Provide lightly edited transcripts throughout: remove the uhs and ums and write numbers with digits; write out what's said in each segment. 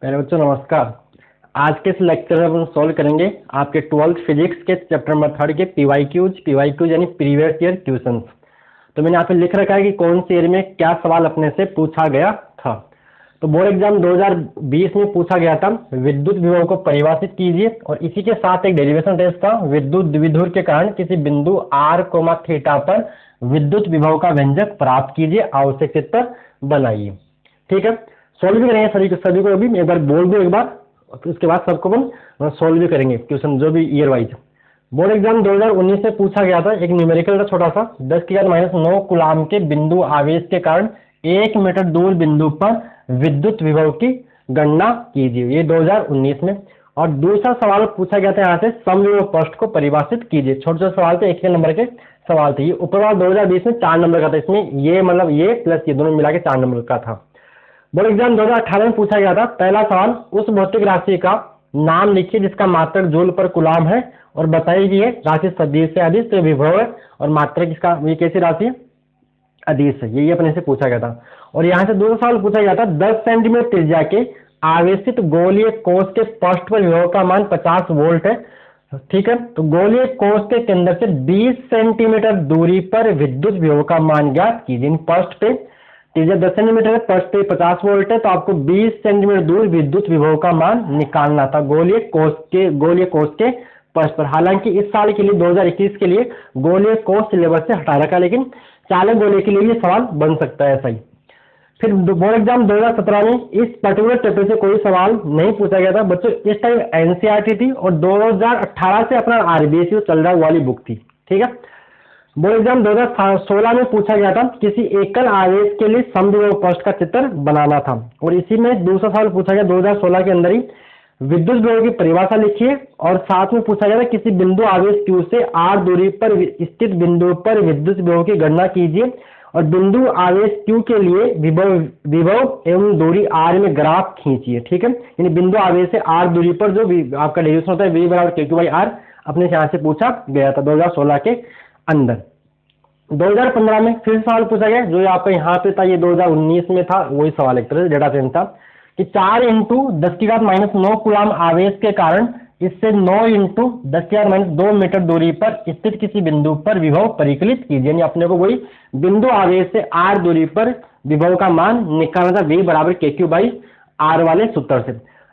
मेरे बच्चों नमस्कार। आज के इस लेक्चर में हम सॉल्व करेंगे आपके 12th फिजिक्स के चैप्टर नंबर 3 के पीवाईक्यूज यानी प्रीवियस ईयर क्वेश्चंस। तो मैंने यहाँ पे लिख रखा है कि कौन से ईयर में क्या सवाल अपने से पूछा गया था। तो बोर्ड एग्जाम 2020 में पूछा गया था विद्युत विभव को परिभाषित कीजिए, और इसी के साथ एक डेरिवेशन टेस्ट था विद्युत द्विध्रुव के कारण किसी बिंदु r, थीटा पर विद्युत विभव का व्यंजक प्राप्त कीजिए, आवश्यक चित्र बनाइए। ठीक है, सॉल्व भी करेंगे सभी को। अभी एक बार बोल दो एक बार, फिर उसके बाद सबको हम सॉल्व भी करेंगे क्वेश्चन जो भी ईयर वाइज। बोर्ड एग्जाम 2019 में पूछा गया था एक न्यूमेरिकल था छोटा सा, 10⁻⁹ कूलाम के बिंदु आवेश के कारण 1 मीटर दूर बिंदु पर विद्युत विभव की गणना कीजिए, ये 2019 में। और दूसरा सवाल पूछा गया था यहाँ से समविभव पृष्ठ को परिभाषित कीजिए। छोटे छोटे सवाल थे, एक नंबर के सवाल थे। ये ऊपर वाला 2020 में 4 नंबर का था, इसमें ये मतलब ये प्लस ये दोनों मिला के 4 नंबर का था। बोर्ड एग्जाम 2018 में पूछा गया था पहला सवाल, उस भौतिक राशि का नाम लिखिए जिसका मात्रक जूल पर कूलाम है और बताइए कि ये राशि सदिश से अदिश से विभव है और मात्रक इसका ये कैसी राशि है, अदिश है। ये अपने से पूछा गया था। और यहाँ से दूसरा सवाल पूछा गया था 10 सेंटीमीटर त्रिज्या के आवेशित गोलीय कोश के पृष्ठ पर विभव का मान 50 वोल्ट है। ठीक है, तो गोलीय कोश के केंद्र से 20 सेंटीमीटर दूरी पर विद्युत विभव का मान ज्ञात कीजिए। पृष्ठ पे त्रिज्या 10 सेंटीमीटर है, पृष्ठ पे 50 वोल्ट है, तो आपको 20 सेंटीमीटर दूर विद्युत विभव का मान निकालना था गोलीय कोश के पृष्ठ पर। हालांकि इस साल के लिए 2021 के लिए गोलीय कोश सिलेबस से हटा रखा, लेकिन चालक गोलीय के लिए ये सवाल बन सकता है ऐसा ही। फिर बोर्ड एग्जाम 2017 में इस पर्टिकुलर चैप्टर से कोई सवाल नहीं पूछा गया था बच्चों। इस टाइम एनसीईआरटी थी और 2018 से अपना आरबीएसयू चल रहा वाली बुक थी। ठीक है, बोर्ड एग्जाम 2016 में पूछा गया था किसी एकल आवेश के लिए समविभव पृष्ठ का चित्र बनाना था, और इसी में दूसरा सवाल पूछा गया 2016 के अंदर ही विद्युत विभव की परिभाषा लिखिए, और साथ में पूछा गया था किसी बिंदु आवेश Q से r दूरी पर स्थित बिंदु पर विद्युत विभव की गणना कीजिए, और बिंदु आवेश Q के लिए विभव एवं दूरी r में ग्राफ खींचिए। ठीक है, यानी बिंदु आवेश से r दूरी पर जो आपका डेरिवेशन होता है V बराबर KQ/R अपने से यहाँ से पूछा गया था 2016 के अंदर। 2015 में फिर सवाल पूछा गया जो आपका यहाँ पे था, ये 2019 में था, वही सवाल एक तरह से डेटा फ्रेम था कि 4 × 10⁻⁹ कूलाम आवेश के कारण इससे 9 × 10⁻2 मीटर दूरी पर स्थित किसी बिंदु पर विभव परिकलित कीजिए। यानी अपने को वही बिंदु आवेश से r दूरी पर विभव का मान निकालना था V बराबर KQ/R वाले सूत्र से।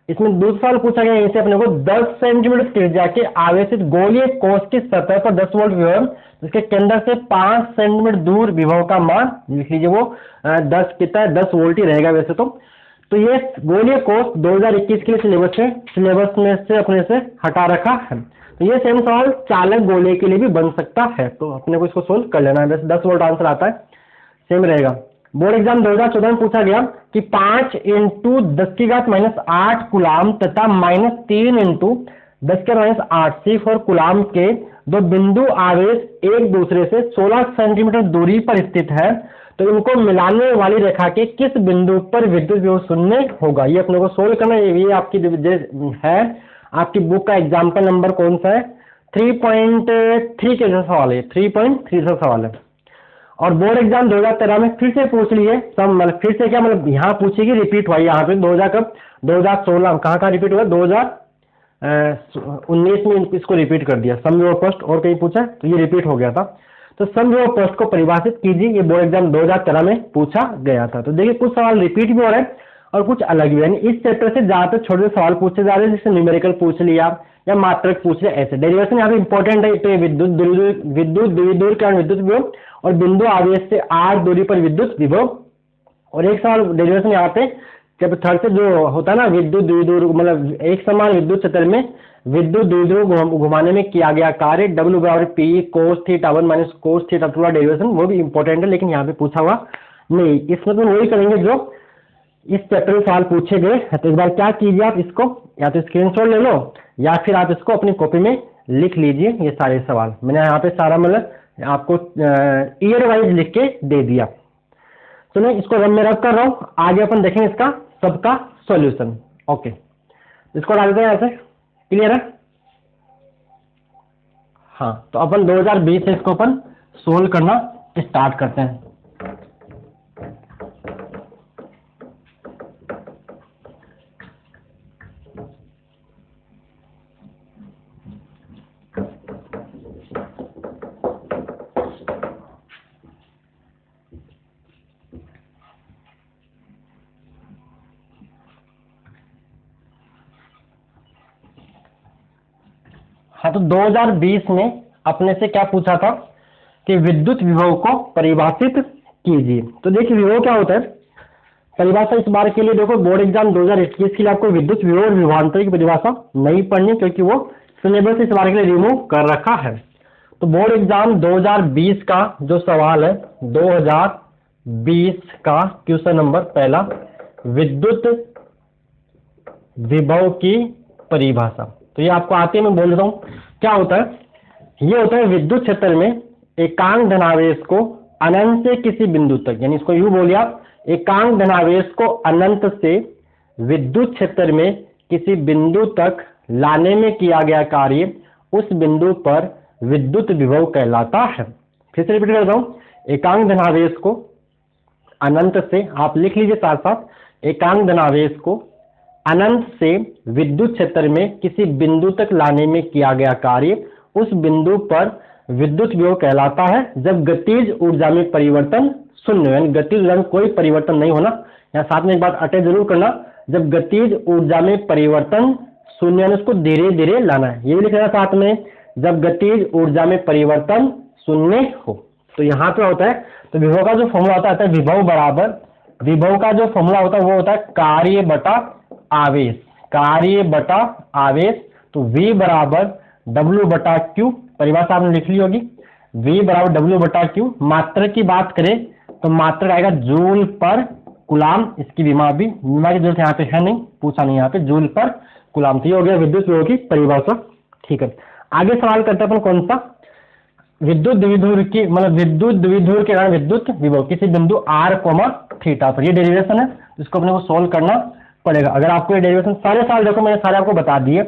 इसमें दूसरा सवाल पूछा गया इसे अपने को 10 सेंटीमीटर त्रिज्या के आवेशित गोलीय कोश की सतह पर 10 वोल्ट विभव, इसके केंद्र से 5 सेंटीमीटर दूर विभव का मान लिख लीजिए। वो 10 कितना 10 वोल्ट ही रहेगा वैसे तो ये गोलीय कोश 2021 के लिए सिलेबस में से अपने से हटा रखा है। तो ये सेम सवाल चालक गोलीय के लिए भी बन सकता है, तो अपने को इसको सोल्व कर लेना है। वैसे 10 वोल्ट आंसर आता है, सेम रहेगा। बोर्ड एग्जाम 2014 में पूछा गया कि 5 × 10⁻8 कूलाम तथा -3 × 10⁻8 C4 कूलाम के दो बिंदु आवेश एक दूसरे से 16 सेंटीमीटर दूरी पर स्थित है, तो इनको मिलाने वाली रेखा के किस बिंदु पर विद्युत विभव शून्य होगा। ये अपने को सोल्व करना है। ये आपकी है आपकी बुक का एग्जाम्पल नंबर कौन सा है, 3.3 के जैसा सवाल है, 3.3 सा सवाल है। और बोर्ड एग्जाम 2013 में फिर से पूछ लिए सब, मतलब फिर से क्या मतलब यहाँ पूछेगी, रिपीट हुआ यहाँ पे 2016 कहाँ रिपीट हुआ, 2019 में इसको रिपीट कर दिया समविभव पृष्ठ, और कहीं पूछा तो ये रिपीट हो गया था। तो समविभव पृष्ठ को परिभाषित कीजिए, ये बोर्ड एग्जाम 2013 में पूछा गया था। तो देखिए कुछ सवाल रिपीट भी हो रहे हैं और कुछ अलग भी, यानी इस चैप्टर से ज्यादातर छोटे सवाल पूछे जा रहे हैं, जैसे न्यूमेरिकल पूछ लिया या मात्रक पूछ लिया ऐसे। डेरिवेशन यहाँ पे इंपॉर्टेंट है, तो विद्युत द्विध्रुव के कारण विद्युत विभव और बिंदु आवेश से r दूरी पर विद्युत विभव। और एक सवाल डेरिवेशन यहाँ पे जब थर्ड से जो होता है ना विद्युत द्विध्रुव, मतलब एक समान विद्युत क्षेत्र में विद्युत द्विध्रुव घुमाने में किया गया कार्य W बराबर P cos θ1 - cos θ2 डेरिवेशन, वो भी इंपॉर्टेंट है, लेकिन यहाँ पे पूछा हुआ नहीं। इसमें तो वही करेंगे जो इस चैप्टर में सवाल पूछे गए। तो एक बार क्या कीजिए, आप इसको या तो स्क्रीनशॉट ले लो या फिर आप इसको अपनी कॉपी में लिख लीजिए। ये सारे सवाल मैंने यहाँ पे सारा मतलब आपको ईयर वाइज लिख के दे दिया। तो मैं इसको मैं रब कर रहा हूँ, आगे अपन देखेंगे इसका सबका सॉल्यूशन। ओके, इसको डाल देते हैं ऐसे, क्लियर है। हाँ, तो अपन 2020 से इसको अपन सोल्व करना स्टार्ट करते हैं। हाँ, तो 2020 में अपने से क्या पूछा था कि विद्युत विभव को परिभाषित कीजिए। तो देखिए विभव क्या होता है, परिभाषा इस बार के लिए देखो बोर्ड एग्जाम 2021 के लिए आपको विद्युत विभव और विभवांतर की परिभाषा नहीं पढ़नी, क्योंकि वो सिलेबस इस बार के लिए रिमूव कर रखा है। तो बोर्ड एग्जाम 2020 का जो सवाल है, 2020 का क्वेश्चन नंबर पहला, विद्युत विभव की परिभाषा। तो ये आपको आते मैं बोल देता हूँ क्या होता है। ये होता है विद्युत क्षेत्र में एकांक धनावेश को अनंत से किसी बिंदु तक, यानी इसको यूं बोलिए आप, एकांक धनावेश को अनंत से विद्युत क्षेत्र में किसी बिंदु तक लाने में किया गया कार्य उस बिंदु पर विद्युत विभव कहलाता है। फिर से रिपीट करता हूं, एकांक धनावेश को अनंत से, आप लिख लीजिए साथ साथ, एकांक धनावेश को अनंत से विद्युत क्षेत्र में किसी बिंदु तक लाने में किया गया कार्य उस बिंदु पर विद्युत विभव कहलाता है जब गतिज ऊर्जा में परिवर्तन शून्य, यानी गतिज ऊर्जा में कोई परिवर्तन नहीं होना। यहाँ साथ में एक बात अटैच जरूर करना, जब गतिज ऊर्जा में परिवर्तन शून्य, यानी उसको धीरे धीरे लाना है, ये भी लिखना साथ में, जब गतिज ऊर्जा में परिवर्तन शून्य हो। तो यहाँ पे होता है, तो विभव का जो फॉर्मूला होता है विभव बराबर, विभव का जो फॉर्मूला होता है वो होता है कार्य बटा आवेश, कार्य बटा आवेश। तो V बराबर W बटा Q, परिभाषा आपने लिख ली होगी, V बराबर W बटा Q। मात्रा की बात करें तो मात्रा आएगा जूल पर कुलाम, इसकी विमा की जरूरत यहाँ पे है नहीं, पूछा नहीं यहाँ पे, जूल पर कुलाम। तो ये हो गया विद्युत विभव की परिभाषा। ठीक है, आगे सवाल करते हैं अपन कौन सा, विद्युत द्विध्रुव की, मतलब विद्युत द्विध्रुव के कारण विद्युत विभव किसी बिंदु r, थीटा पर। ये डेरिवेशन है, इसको अपने को सोल्व करना पड़ेगा। अगर आपको ये डेरिवेशन सारे सवाल देखो मैंने सारे आपको बता दिए,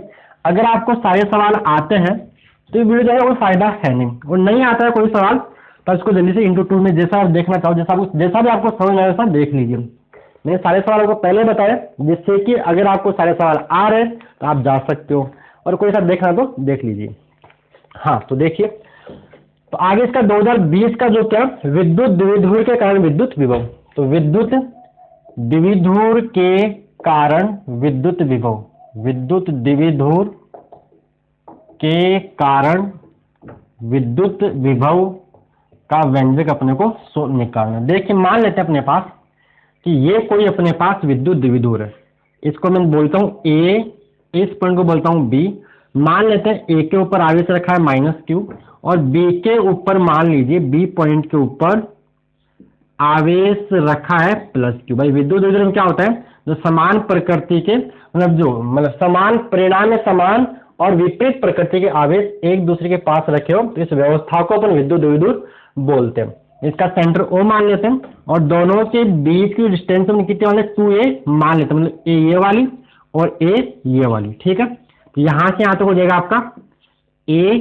अगर आपको सारे सवाल आते हैं तो ये वीडियो जो है कोई फायदा है नहीं, और नहीं आता है कोई सवाल तो इसको जल्दी से इंटू 2 में जैसा आप देखना चाहो, जैसा भी आपको समझ में आए वैसा देख लीजिए। मैंने सारे सवालों को पहले बताया जिससे कि अगर आपको सारे सवाल आ रहे हैं तो आप जा सकते हो, और कोई सा देखना तो देख लीजिए। हाँ, तो देखिए, तो आगे इसका 2020 का जो क्या, विद्युत द्विध्रुव के कारण विद्युत विभव। तो विद्युत द्विध्रुव के कारण विद्युत विभव, विद्युत द्विध्रुव के कारण विद्युत विभव का व्यंजक अपने को निकालना। देखिए मान लेते हैं अपने पास कि ये कोई अपने पास विद्युत द्विध्रुव है, इसको मैं बोलता हूं A, इस पॉइंट को बोलता हूं B। मान लेते हैं A के ऊपर आवेश रखा है -Q, और B के ऊपर मान लीजिए B पॉइंट के ऊपर आवेश रखा है +Q। भाई विद्युत द्विध्रुव में क्या होता है, जो समान प्रकृति के, मतलब समान परिणाम में समान और विपरीत प्रकृति के आवेश एक दूसरे के पास रखे हो, तो इस व्यवस्था को अपन विद्युत द्विध्रुव बोलते हैं। इसका सेंटर O मान लेते हैं, और दोनों के बीच की डिस्टेंस हम कितने वाले 2a मान लेते हैं, मतलब A ये वाली और A ये वाली। ठीक है, तो यहां से यहां तक हो जाएगा आपका A,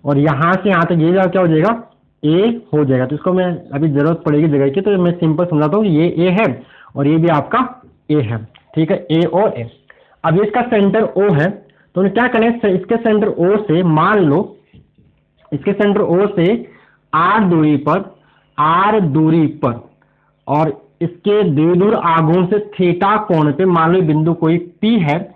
और यहां से यहां तक ये क्या हो जाएगा A हो जाएगा। तो इसको मैं अभी जरूरत पड़ेगी जगह की, तो मैं सिंपल समझाता हूँ, ये A है और ये भी आपका A है। ठीक है, A और A। अब इसका सेंटर O है, तो क्या करें, इसके सेंटर O से मान लो, इसके सेंटर O से R दूरी पर और इसके द्विध्रुव आघूर्ण से थीटा कोण पे मान लो बिंदु कोई P है,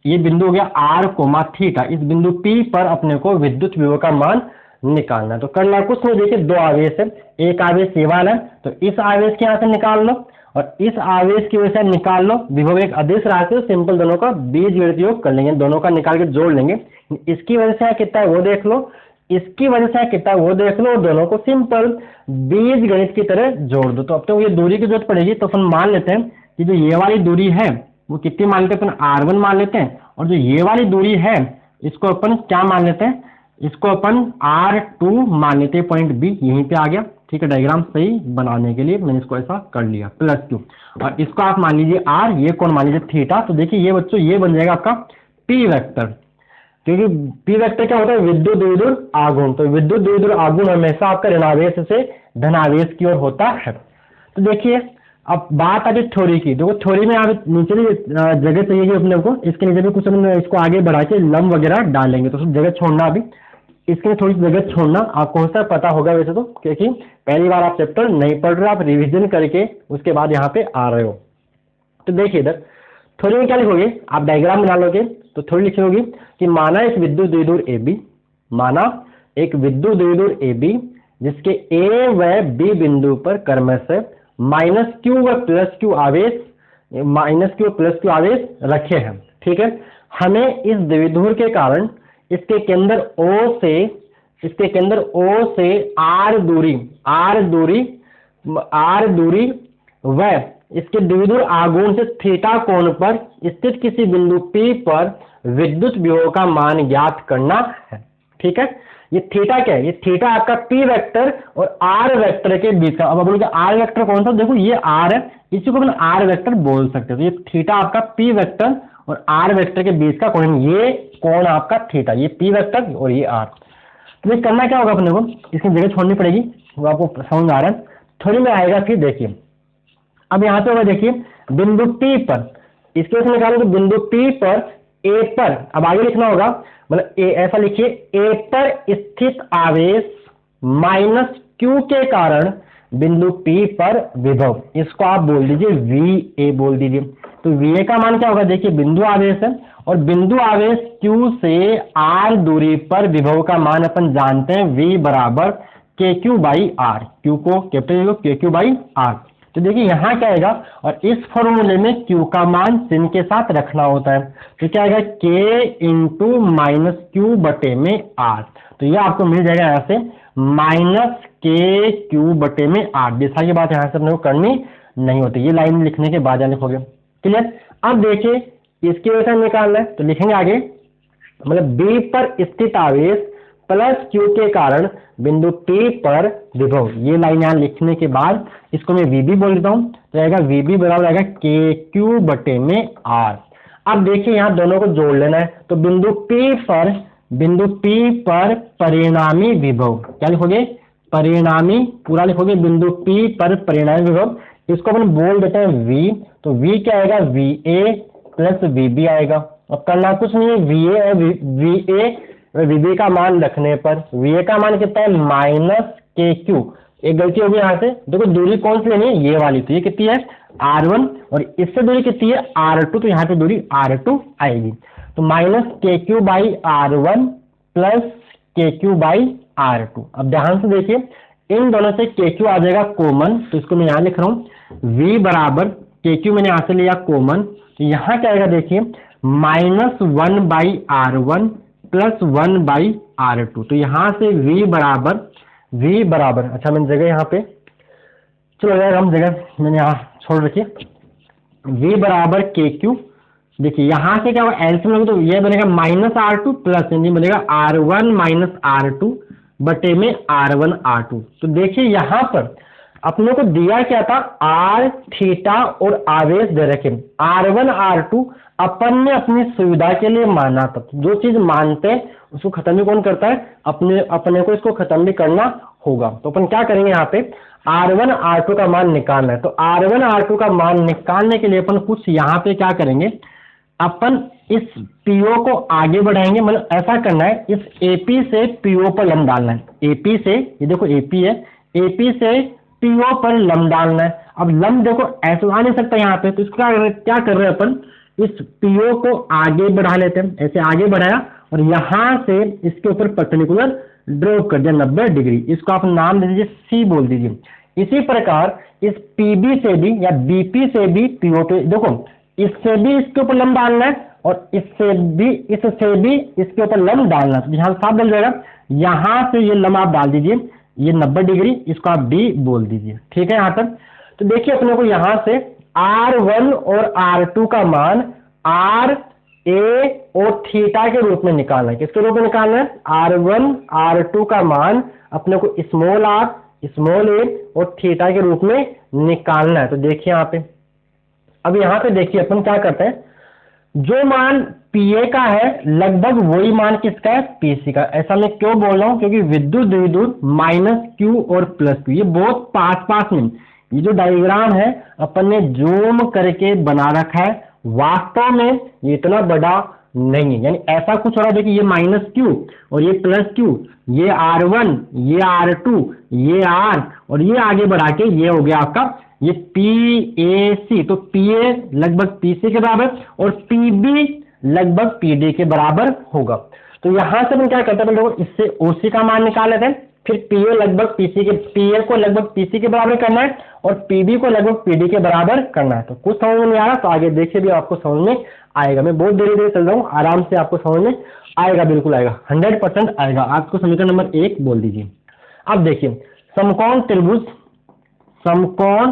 ये बिंदु हो गया R, थीटा। इस बिंदु P पर अपने को विद्युत विभव का मान निकालना है। तो करना कुछ नहीं, देखिए दो आवेश है, एक आवेश ये वाला है, तो इस आवेश के यहाँ से निकाल लो और इस आवेश की वजह से निकाल लो। विभव एक अदिश राशि है, सिंपल दोनों का बीजगणित योग कर लेंगे, दोनों का निकाल के जोड़ लेंगे। इसकी वजह से कितना है वो देख लो, इसकी वजह से कितना वो देख लो, और दोनों को सिंपल बीजगणित की तरह जोड़ दो। तो अब तो ये दूरी की जरूरत पड़ेगी, तो अपन मान लेते हैं कि जो ये वाली दूरी है वो कितनी मान लेते हैं, अपन R1 मान लेते हैं, और जो ये वाली दूरी है इसको अपन क्या मान लेते हैं, इसको अपन R2 मान लेते हैं। पॉइंट B यहीं पे आ गया। ठीक है, डायग्राम सही बनाने के लिए मैंने इसको ऐसा कर लिया +Q, और इसको आप मान लीजिए R, ये कौन मान लीजिए थीटा। तो देखिए ये बच्चों ये बन जाएगा आपका P वेक्टर, क्योंकि P वेक्टर क्या होता है, विद्युत द्विध्रुव आघूर्ण। तो विद्युत द्विध्रुव आघूर्ण हमेशा आपका ऋणावेश से धनावेश की ओर होता है। तो देखिए अब बात आती थ्योरी की। देखो थ्योरी में आप नीचे भी जगह चाहिए अपने को, इसके नीचे भी कुछ हम इसको आगे बढ़ा के लंब वगैरह डालेंगे, तो जगह छोड़ना अभी, इसके लिए थोड़ी जगह छोड़ना। आपको सा पता होगा वैसे तो, क्योंकि पहली बार आप चैप्टर नहीं पढ़ रहे, आप रिवीजन करके उसके बाद यहाँ पे आ रहे हो। तो देखिए इधर थ्योरी में क्या लिखोगे, आप डायग्राम बना लोगे, तो थोड़ी लिखी होगी कि माना एक विद्युत द्विध्रुव AB, माना एक विद्युत द्विध्रुव AB जिसके A व B बिंदु पर क्रमशः -q व +q आवेश, -q व +q आवेश रखे हैं। ठीक है, हमें इस द्विध्रुव के कारण इसके केंद्र O से r दूरी व इसके द्विध्रुव आघूर्ण से थीटा कोण पर स्थित किसी बिंदु P पर विद्युत विभव का मान ज्ञात करना है। ठीक है, ये थीटा क्या है? ये थीटा आपका P वेक्टर और R वेक्टर के बीच का। अब बोलोगे R वेक्टर कौन सा? देखो ये R है, इसी को अपन R वेक्टर बोल सकते हो। तो ये थीटा आपका P वेक्टर और R वेक्टर के बीच का कोण, ये कोण आपका थीटा, ये P वेक्टर और ये R। तो ये करना क्या होगा अपने को, इसकी जगह छोड़नी पड़ेगी, वो आपको समझ में आ रहा है, थोड़ी में आएगा। फिर देखिए अब यहाँ पे होगा, देखिए बिंदु P पर, इसके वजह से निकालो तो बिंदु P पर A पर, अब आगे लिखना होगा, मतलब ऐसा लिखिए, A पर स्थित आवेश -q के कारण बिंदु P पर विभव, इसको आप बोल दीजिए VA बोल दीजिए। तो VA का मान क्या होगा? देखिए बिंदु आवेश है और बिंदु आवेश Q से R दूरी पर विभव का मान अपन जानते हैं V बराबर KQ/R, Q को कैपिटल KQ/R। तो देखिए यहाँ क्या आएगा, और इस फॉर्मूले में Q का मान चिन्ह के साथ रखना होता है, तो क्या आएगा K इंटू -Q बटे में R। तो ये आपको मिल जाएगा यहाँ से -KQ बटे में R। जैसा की बात यहाँ से अपने को करनी नहीं होती, ये लाइन लिखने के बाद लिखोगे। क्लियर? अब देखिए इसकी वजह से निकालना है, तो लिखेंगे आगे, मतलब B पर स्थित आवेश प्लस Q के कारण बिंदु P पर विभव, ये लाइन यहाँ लिखने के बाद इसको मैं VB बोल देता हूँ, तो आएगा VB बराबर आएगा KQ बटे में R। अब देखिए यहाँ दोनों को जोड़ लेना है, तो बिंदु P पर परिणामी विभव, क्या लिखोगे? परिणामी, पूरा लिखोगे, बिंदु P पर परिणामी विभव, इसको अपन बोल देते हैं V। तो V क्या आएगा? VA प्लस VB आएगा। अब करना कुछ नहीं है, VA और VB का मान रखने पर VA का मान कितना है? -KQ। एक गलती होगी यहाँ से, देखो दूरी कौन सी लेनी है? ये वाली, तो ये कितनी है? R1, और इससे दूरी कितनी है? R2, तो यहाँ पे दूरी R2 आएगी। तो -KQ/R1 प्लस KQ/R2। अब ध्यान से देखिए, इन दोनों से KQ आ जाएगा कॉमन, तो इसको मैं यहाँ लिख रहा हूँ V बराबर KQ, मैंने यहाँ से लिया कॉमन, तो यहाँ क्या आएगा? देखिए -1/R1 प्लस 1/R2। तो यहाँ से V बराबर, अच्छा मैंने जगह यहाँ पे, चलो यार हम जगह मैंने यहाँ छोड़ रखी, V बराबर KQ। देखिए यहाँ से क्या होगा? एलसीएम लोगे तो ये बनेगा -R2 प्लस यानी बनेगा R1 - R2 बटे में R1/R2। तो देखिए यहाँ पर अपने को दिया क्या था? R, थीटा और आवेश दे रखे। R1/R2 अपन ने अपनी सुविधा के लिए माना था, जो चीज मानते हैं उसको खत्म भी कौन करता है? अपने को इसको खत्म भी करना होगा। तो अपन क्या करेंगे, यहाँ पे R1/R2 का मान निकालना है, तो R1/R2 का मान निकालने के लिए अपन कुछ यहाँ पे क्या करेंगे, अपन इस PO को आगे बढ़ाएंगे, मतलब ऐसा करना है, इस AP से PO पर लंब डालना है। AP से, ये देखो AP है, AP से PO पर लंब डालना है। अब लंब देखो ऐसे आ नहीं सकता यहाँ पे, तो इसका क्या कर रहे हैं अपन, इस PO को आगे बढ़ा लेते हैं, ऐसे आगे बढ़ाया और यहाँ से इसके ऊपर परपेंडिकुलर ड्रॉ कर दिया 90 डिग्री, इसको आप नाम दे दीजिए C बोल दीजिए। इसी प्रकार इस PB से भी या BP से भी PO पे, देखो इससे भी इसके ऊपर लंब डालना है और इससे भी इसके ऊपर लंब डालना है, यहाँ साफ डल जाएगा। यहाँ से ये लंब आप डाल दीजिए, ये 90 डिग्री, इसको आप D बोल दीजिए। ठीक है यहाँ तक? तो देखिए अपने को यहाँ से R1 और R2 का मान R, A और थीटा के रूप में निकालना है। किसके रूप में निकालना है? R1, R2 का मान अपने को स्मॉल r, स्मॉल a और थीटा के रूप में निकालना है। तो देखिए यहाँ पे, अब यहाँ पे देखिए अपन क्या करते हैं, जो मान PA का है लगभग वही मान किसका है? PC का। ऐसा मैं क्यों बोल रहा हूँ? क्योंकि विद्युत द्विध्रुव -Q और +Q ये बहुत पास में, ये जो डायग्राम है अपन ने जूम करके बना रखा है, वास्तव में ये इतना बड़ा नहीं है, यानी ऐसा कुछ हो रहा है। देखिए ये -Q और ये +Q, ये R1, ये R2, ये R और ये आगे बढ़ा के ये हो गया आपका ये PAC। तो PA लगभग PC के बराबर और PB लगभग पीडी के बराबर होगा। तो यहां से हम क्या करते हैं, देखो इससे ओसी का मान निकाल लेते हैं, फिर पीए लगभग पीसी के, पीए को लगभग पीसी के बराबर करना है और पीबी को लगभग पीडी के बराबर करना है। तो कुछ समझ में नहीं आ रहा तो आगे देखिए भी आपको समझ में आएगा। मैं बहुत धीरे धीरे चल रहा हूँ, आराम से आपको समझ में आएगा, बिल्कुल आएगा, 100% आएगा। आपको समीकरण नंबर 1 बोल दीजिए। अब देखिए समकोण त्रिभुज, समकोण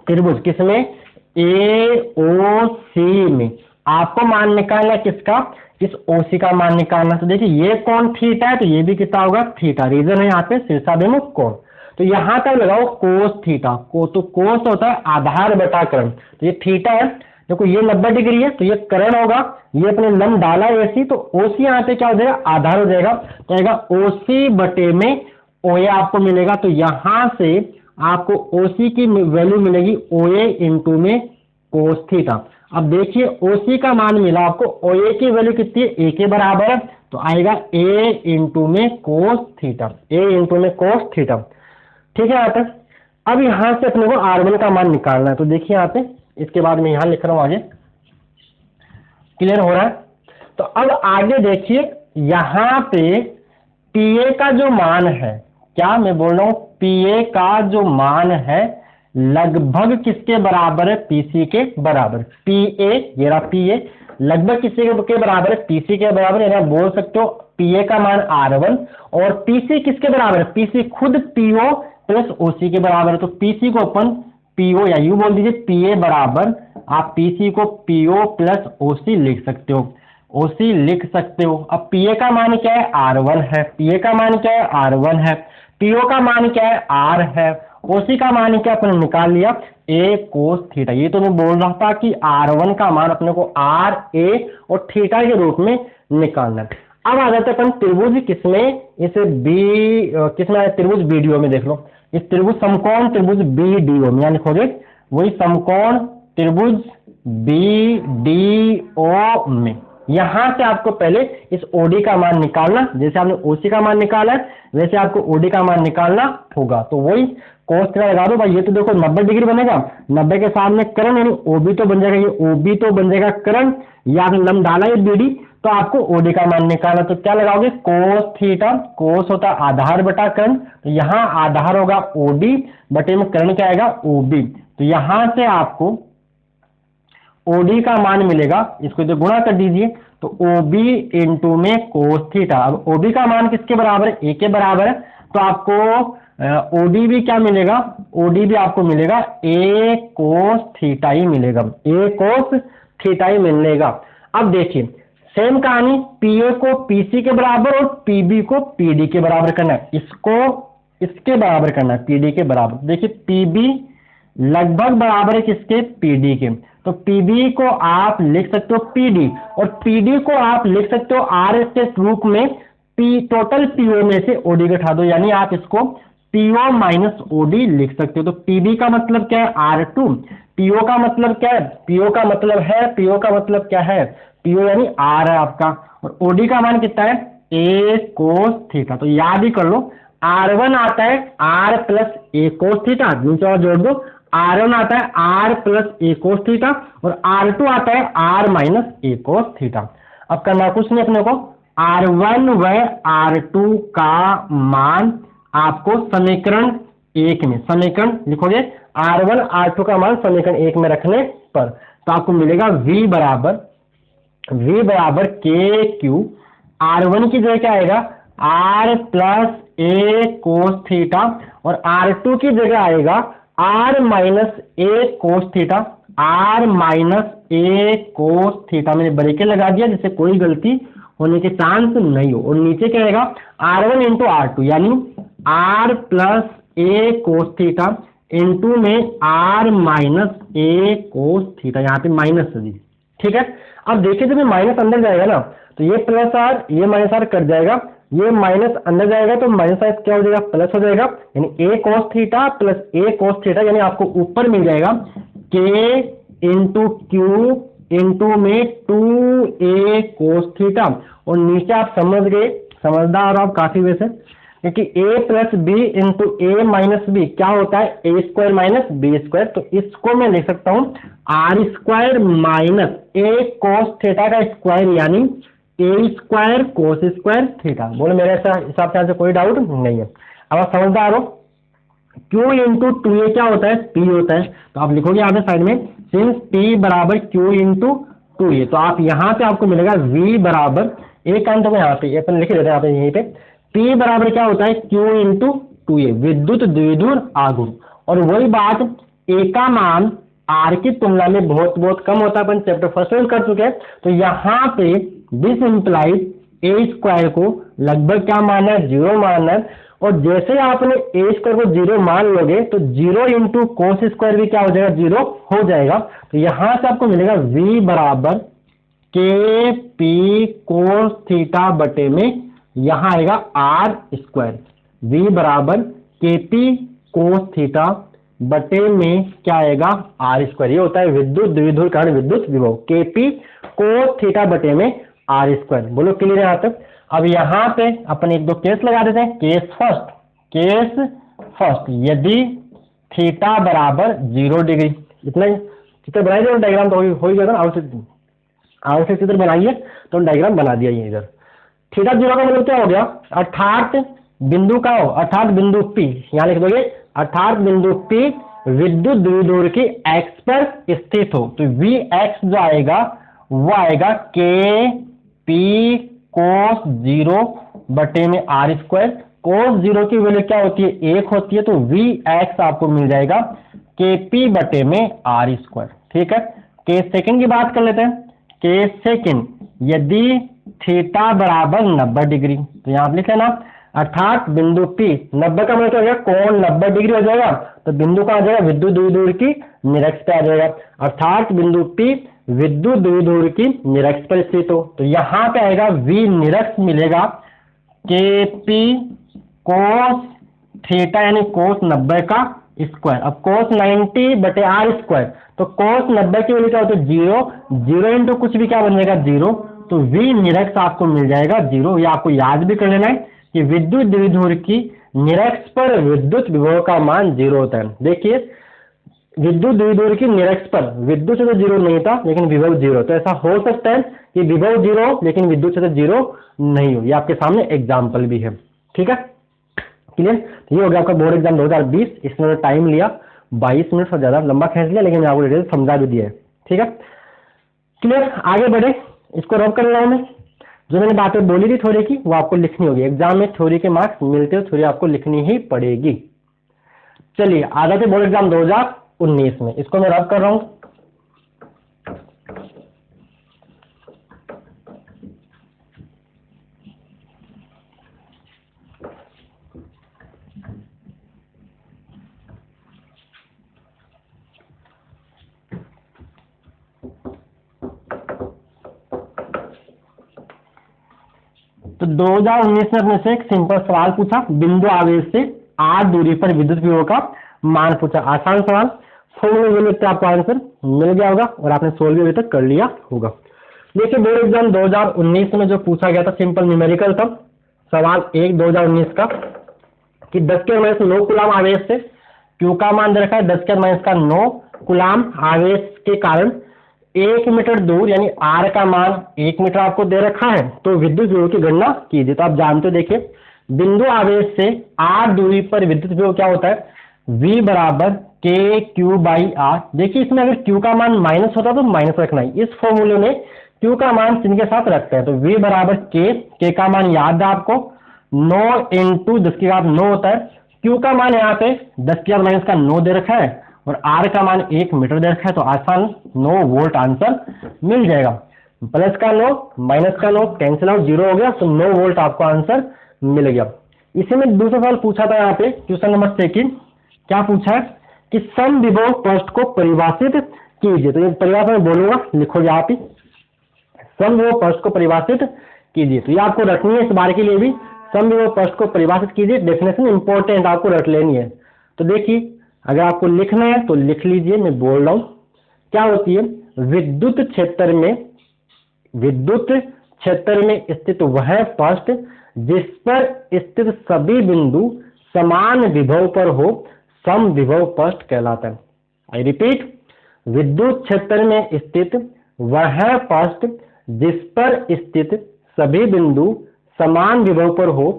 त्रिभुज किसमें, एओसी में आपको मान निकालना है किसका, इस ओसी का मान निकालना। तो देखिए ये कोण थीटा है तो ये भी कितना होगा, थीटा। रीजन है यहाँ पे शीर्षाभिमुख कोण। तो यहां तक लगाओ कोस थीटा को, तो कोस होता है आधार बटा कर्ण, तो ये थीटा है। देखो ये 90 डिग्री है तो ये कर्ण होगा, ये अपने लंब डाला एसी, तो ओसी यहाँ पे क्या हो जाएगा, आधार हो जाएगा। तो आएगा ओसी बटे में ओए आपको मिलेगा। तो यहां से आपको ओसी की वैल्यू मिलेगी ओए इंटू में कोस थीटा। अब देखिए ओसी का मान मिला आपको, ओए की वैल्यू कितनी है, ए के बराबर है, तो आएगा ए इंटू में कोस थीटा, ए इंटू में कोस थीटा। ठीक है यहाँ पे। अब यहां से अपने को R1 का मान निकालना है। तो देखिए यहाँ पे, इसके बाद मैं यहां लिख रहा हूं, आगे क्लियर हो रहा है। तो अब आगे देखिए यहां पे पीए का जो मान है, क्या मैं बोल रहा हूं, पीए का जो मान है लगभग किसके बराबर है, पीसी के बराबर। पीए, ये रहा पीए, लगभग किसके के बराबर है, पीसी के बराबर। यानी आप बोल सकते हो पीए का मान R1 और पीसी किसके बराबर है, पीसी खुद पीओ प्लस ओसी के बराबर है। तो पीसी को अपन पीओ या यू बोल दीजिए, पीए बराबर आप पीसी को पीओ प्लस ओसी लिख सकते हो, ओसी लिख सकते हो। अब पीए का मान क्या है, R1 है, पीए का मान क्या है, R1 है, पीओ का मान क्या है, R है, ओसी का मान क्या अपने निकाल लिया, ए कोस थीटा। ये तो मैं बोल रहा था कि R1 का मान अपने को R, A और थीटा के रूप में निकालना है। अब आ जाते अपन त्रिभुज किसमें, इसे बी किसमें आया, त्रिभुज बीडीओ में। देख लो इस त्रिभुज समकोण त्रिभुज बीडीओ में, यहाँ लिखोगे वही समकोण त्रिभुज बीडीओ में। यहां से आपको पहले इस ओडी का मान निकालना, जैसे आपने ओसी का मान निकाला है वैसे आपको ओडी का मान निकालना होगा। तो वही कोस थीटा लगा दो भाई, ये तो देखो 90 डिग्री बनेगा, 90 के सामने कर्ण यानी ओबी तो बन जाएगा, ये ओबी तो बन जाएगा कर्ण, या आपने लंब डाला ये बीडी, तो आपको ओडी का मान निकालना। तो क्या लगाओगे, कोस थीटा, कोस होता है आधार बटा कर्ण, तो यहाँ आधार होगा ओडी बटे में कर्ण क्या आएगा, ओबी। तो यहां से आपको ओडी का मान मिलेगा, इसको जो गुणा कर दीजिए, तो ओबी इंटू में कोस थीटा। अब ओबी का मान किसके बराबर है, ए के बराबर है, तो आपको ओडी भी क्या मिलेगा, ओडी भी आपको मिलेगा ए कोस थीटा ही मिलेगा, ए कोस थीटा ही मिलेगा। अब देखिए सेम कहानी, पीए को पीसी के बराबर और पीबी को पीडी के बराबर करना है, इसको इसके बराबर करना है, पीडी के बराबर। देखिए पीबी लगभग बराबर है किसके, पीडी के, तो पीबी को आप लिख सकते हो पीडी और पीडी को आप लिख सकते हो आर के रूप में, पी टोटल पीओ में से ओडी घटा दो, यानी आप इसको पीओ माइनस ओडी लिख सकते हो। तो पीबी का मतलब क्या है, R2, पीओ का मतलब क्या है, पीओ का मतलब है, पीओ का मतलब क्या है, पीओ यानी R है आपका, और ओडी का मान कितना है, ए कोस थीटा। तो याद ही कर लो, R1 आता है R प्लस ए कोस थीटा, नीचे और जोड़ दो, R1 आता है R प्लस ए कोस थीटा और R2 आता है R minus A cos theta. अब करना कुछ नहीं अपने को, R1 व R2 का मान आपको समीकरण 1 में, समीकरण लिखोगे R1 R2 का मान समीकरण 1 में रखने पर, तो आपको मिलेगा V बराबर के क्यू, R1 की जगह क्या आएगा, R प्लस ए कोस थीटा और R2 की जगह आएगा R minus A cos theta, R minus A cos theta. मैंने ब्रैकेट लगा दिया जिससे कोई गलती होने के चांस नहीं हो, और नीचे क्या आएगा R1 इंटू R2 यानी R प्लस ए कोस थीटा इंटू में R minus A cos theta, यहाँ पे माइनस दी, ठीक है। अब देखिए जब माइनस अंदर जाएगा ना तो ये प्लस आर, ये माइनस आर कट जाएगा, ये माइनस अंदर जाएगा तो माइनस आर क्या हो जाएगा, प्लस हो जाएगा, यानी ए कोस थीटा प्लस ए कोस थीटा, यानी आपको ऊपर मिल जाएगा के इंटू क्यू इंटू में 2a कोस थीटा, और नीचे आप समझ गए, समझदार आप काफी वैसे, क्योंकि a plus B into A minus B क्या होता है, A square minus B square. तो इसको मैं लिख सकता हूं R square minus A cos theta का स्क्वायर, यानी A square cos square theta. बोलो मेरे हिसाब से कोई डाउट नहीं है। अब आप समझदार हो। Q इंटू टू ए क्या होता है, P होता है। तो आप लिखोगे यहाँ पे साइड में सिंस P बराबर Q इंटू टू ए, तो आप यहाँ पे आपको मिलेगा V बराबर, एक काम तो मैं यहाँ पे अपन लिख देते हैं यहाँ पे, यहीं पे P बराबर क्या होता है Q इंटू टू ए, विद्युत द्विध्रुव आघूर्ण। और वही बात A का मान R की तुलना में बहुत बहुत कम होता है, अपन चैप्टर फर्स्ट में कर चुके हैं। तो यहाँ पे दिस इम्प्लाइज ए स्क्वायर को लगभग क्या मानना है, 0 मानना है। और जैसे ही आपने ए स्क्वायर को 0 मान लोगे तो 0 इंटू कोस स्क्वायर भी क्या हो जाएगा, 0 हो जाएगा। तो यहां से आपको मिलेगा v बराबर के पी कोस थीटा बटे में, यहां आएगा आर स्क्वायर। v बराबर के पी कोस थीटा बटे में क्या आएगा, आर स्क्वायर। ये होता है विद्युत द्विध्रुव कारण विद्युत विभव, के पी कोस थीटा बटे में आर स्क्वायर। बोलो क्लियर है यहाँ तक। अब यहाँ पे अपन एक दो केस लगा देते हैं। केस फर्स्ट, यदि थीटा बराबर 0 डिग्री, इतना ही चित्र बनाइए और डायग्राम तो हो ही जाएगा ना। आवश्यक चित्र बनाइए तो डायग्राम बना दिया ये इधर। थीटा 0 का मतलब क्या हो गया, अर्थात बिंदु का हो, अर्थात बिंदु P, यहाँ लिख दोगे अर्थात बिंदु P विद्युत द्विध्रुव की x पर स्थित हो। तो Vx जो आएगा वो आएगा के पी कोस 0 बटे में आर स्क्वायर। कोस 0 की वैल्यू क्या होती है, 1 होती है। तो Vx आपको मिल जाएगा के पी बटे में आर स्क्वायर। ठीक है। केस सेकंड की बात कर लेते हैं। केस सेकंड, यदि थीटा बराबर 90 डिग्री, तो यहाँ आप लिख लेना अर्थात बिंदु P 90 का मतलब क्या हो जाएगा, कोण 90 डिग्री हो जाएगा। तो बिंदु कहाँ आ जाएगा, विद्युत द्विध्रुव की निरक्ष पे आ जाएगा। अर्थात बिंदु P विद्युत द्विध्रुव की निरक्ष पर स्थित हो। तो यहाँ पे आएगा V निरक्ष मिलेगा के पी कोस थीटा यानी कोस 90 का स्क्वायर। अब कोस 90 बटे आर स्क्वायर, तो कोस 90 की वैल्यू क्या होती है, 0 इंटू कुछ भी क्या बन जाएगा, 0। तो V निरक्ष आपको मिल जाएगा 0। ये आपको याद भी कर लेना है कि विद्युत द्विध्रुव की निरक्ष पर विद्युत विभव का मान 0 होता है। देखिए विद्युत द्विध्रुव की निरक्ष पर विद्युत क्षेत्र 0 नहीं था लेकिन विभव 0। तो ऐसा हो सकता है कि विभव 0 लेकिन विद्युत क्षेत्र 0 नहीं हो। ये आपके सामने एग्जाम्पल भी है। ठीक है, क्लियर। तो ये हो गया आपका बोर्ड एग्जाम 2020। इसमें टाइम लिया 22 मिनट से ज्यादा लंबा खींच लिया, लेकिन मैं आपको डिटेल समझा भी दिया है। ठीक है, क्लियर। आगे बढ़े, इसको रब कर रहा हूं मैं। जो मैंने बातें बोली थी थ्योरी की वो आपको लिखनी होगी। एग्जाम में थ्योरी के मार्क्स मिलते हो, थ्योरी आपको लिखनी ही पड़ेगी। चलिए आ जाते बोर्ड एग्जाम 2019 में। इसको मैं रब कर रहा हूं। तो 2019 में अपने से एक सिंपल सवाल पूछा, बिंदु आवेश से r दूरी पर विद्युत विभव का मान पूछा। आसान सवाल, फॉर्मूले में आपको आंसर मिल गया होगा और आपने सोल्व भी अभी तक कर लिया होगा। देखिए बोर्ड एग्जाम 2019 में जो पूछा गया था सिंपल न्यूमेरिकल था। सवाल 1 2019 का कि 10⁻9 कूलाम आवेश से Q का मान दे रखा है 10⁻9 कूलाम आवेश के कारण 1 मीटर दूर यानी R का मान 1 मीटर आपको दे रखा है। तो विद्युत विभव की गणना कीजिए। तो आप जानते हो, देखिए बिंदु आवेश से R दूरी पर विद्युत विभव क्या होता है, V बराबर के क्यू बाई आर। देखिए इसमें अगर Q का मान माइनस होता तो माइनस रखना है। इस फॉर्मूले में Q का मान चिन्ह के साथ रखते हैं। तो V बराबर K का मान याद है आपको 9 इंटू 10 की घात 9 होता है। Q का मान यहाँ पे 10 की घात माइनस का 9 दे रखा है और R का मान 1 मीटर दे रखा है। तो आसान 9 वोल्ट आंसर मिल जाएगा। प्लस का 9 माइनस का 9 कैंसिल आउट 0 हो गया, तो 9 वोल्ट आपको आंसर मिल गया। इसी में दूसरा सवाल पूछा था यहाँ पे क्वेश्चन नंबर 2 क्या पूछा है कि समविभव पृष्ठ को परिभाषित कीजिए। तो ये परिभाषा में बोलूंगा, लिखोगे आप ही, समविभव पृष्ठ को परिभाषित कीजिए। तो ये आपको रखनी है इस बार के लिए भी, समविभव पृष्ठ को परिभाषित कीजिए। डेफिनेशन इंपॉर्टेंट आपको रट लेनी है। तो देखिए अगर आपको लिखना है तो लिख लीजिए, मैं बोल रहा हूं क्या होती है। विद्युत क्षेत्र में स्थित वह पृष्ठ जिस पर स्थित सभी बिंदु समान विभव पर हो समविभव पृष्ठ कहलाता है। आई रिपीट, विद्युत क्षेत्र में स्थित वह पृष्ठ जिस पर स्थित सभी बिंदु समान विभव पर हो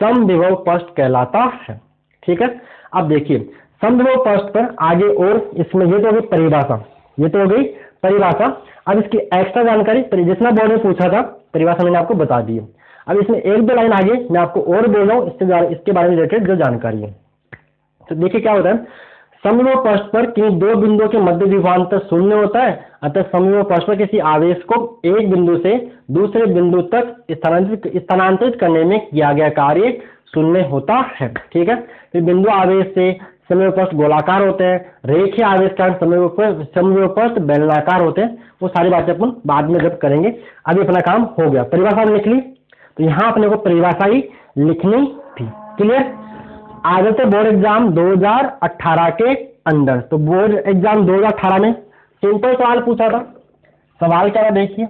समविभव पृष्ठ कहलाता है। ठीक है, अब देखिए समविभव पृष्ठ पर आगे और इसमें ये तो हो गई परिभाषा, ये तो हो गई परिभाषा। अब इसकी एक्स्ट्रा जानकारी जितना बोर्ड में पूछा था परिभाषा मैंने आपको बता दी है। अब इसमें एक दो लाइन आगे मैं आपको और बोल रहा हूँ इसके बारे में रिलेटेड जो जानकारी है। तो देखिए क्या होता है, समविभव पृष्ठ पर किन्हीं दो बिंदुओं के मध्य विभवांतर शून्य होता है, अतः समविभव पृष्ठ पर किसी आवेश को एक बिंदु से दूसरे बिंदु तक स्थानांतरित करने में किया गया कार्य शून्य होता है। ठीक है, फिर बिंदु आवेश से समविभव पृष्ठ गोलाकार होते हैं, रेखीय आवेश का समविभव पृष्ठ बेलनाकार होते हैं। वो सारी बातें अपन बाद में जब करेंगे, अभी अपना काम हो गया। परिभाषा लिख ली, तो यहाँ अपने को परिभाषा ही लिखनी थी। क्लियर, आ जाते बोर्ड एग्जाम 2018 के अंदर। तो बोर्ड एग्जाम 2018 में सिंपल सवाल पूछा था। सवाल क्या था देखिए,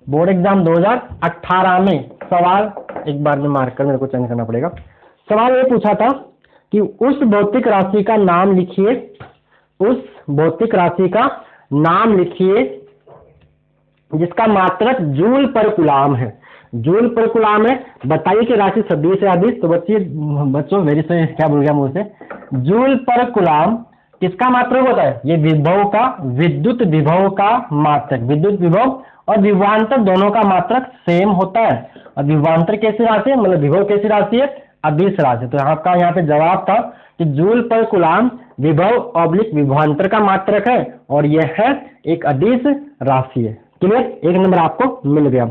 बोर्ड एग्जाम 2018 में सवाल एक बार में मार्कर मेरे को चेंज करना पड़ेगा। सवाल ये पूछा था कि उस भौतिक राशि का नाम लिखिए, उस भौतिक राशि का नाम लिखिए जिसका मात्रक जूल पर कूलाम है। जूल पर कूलाम है, बताइए कि राशि सदिश है अदिश। तो बच्चों मेरी से क्या बोल गया मुंह से, जूल पर कूलाम किसका मात्रक होता है, ये विभव का, विद्युत विभव का मात्रक, विद्युत विभव और विभवांतर दोनों का मात्रक सेम होता है। और विभवांतर कैसी राशि है, मतलब विभव कैसी राशि है, अदिश राशि। तो आपका यहाँ पे जवाब था कि जूल पर कूलाम विभव ऑब्लिक विभवांतर का मात्रक है और यह है एक अदिश राशि है। क्लियर, एक नंबर आपको मिल गया।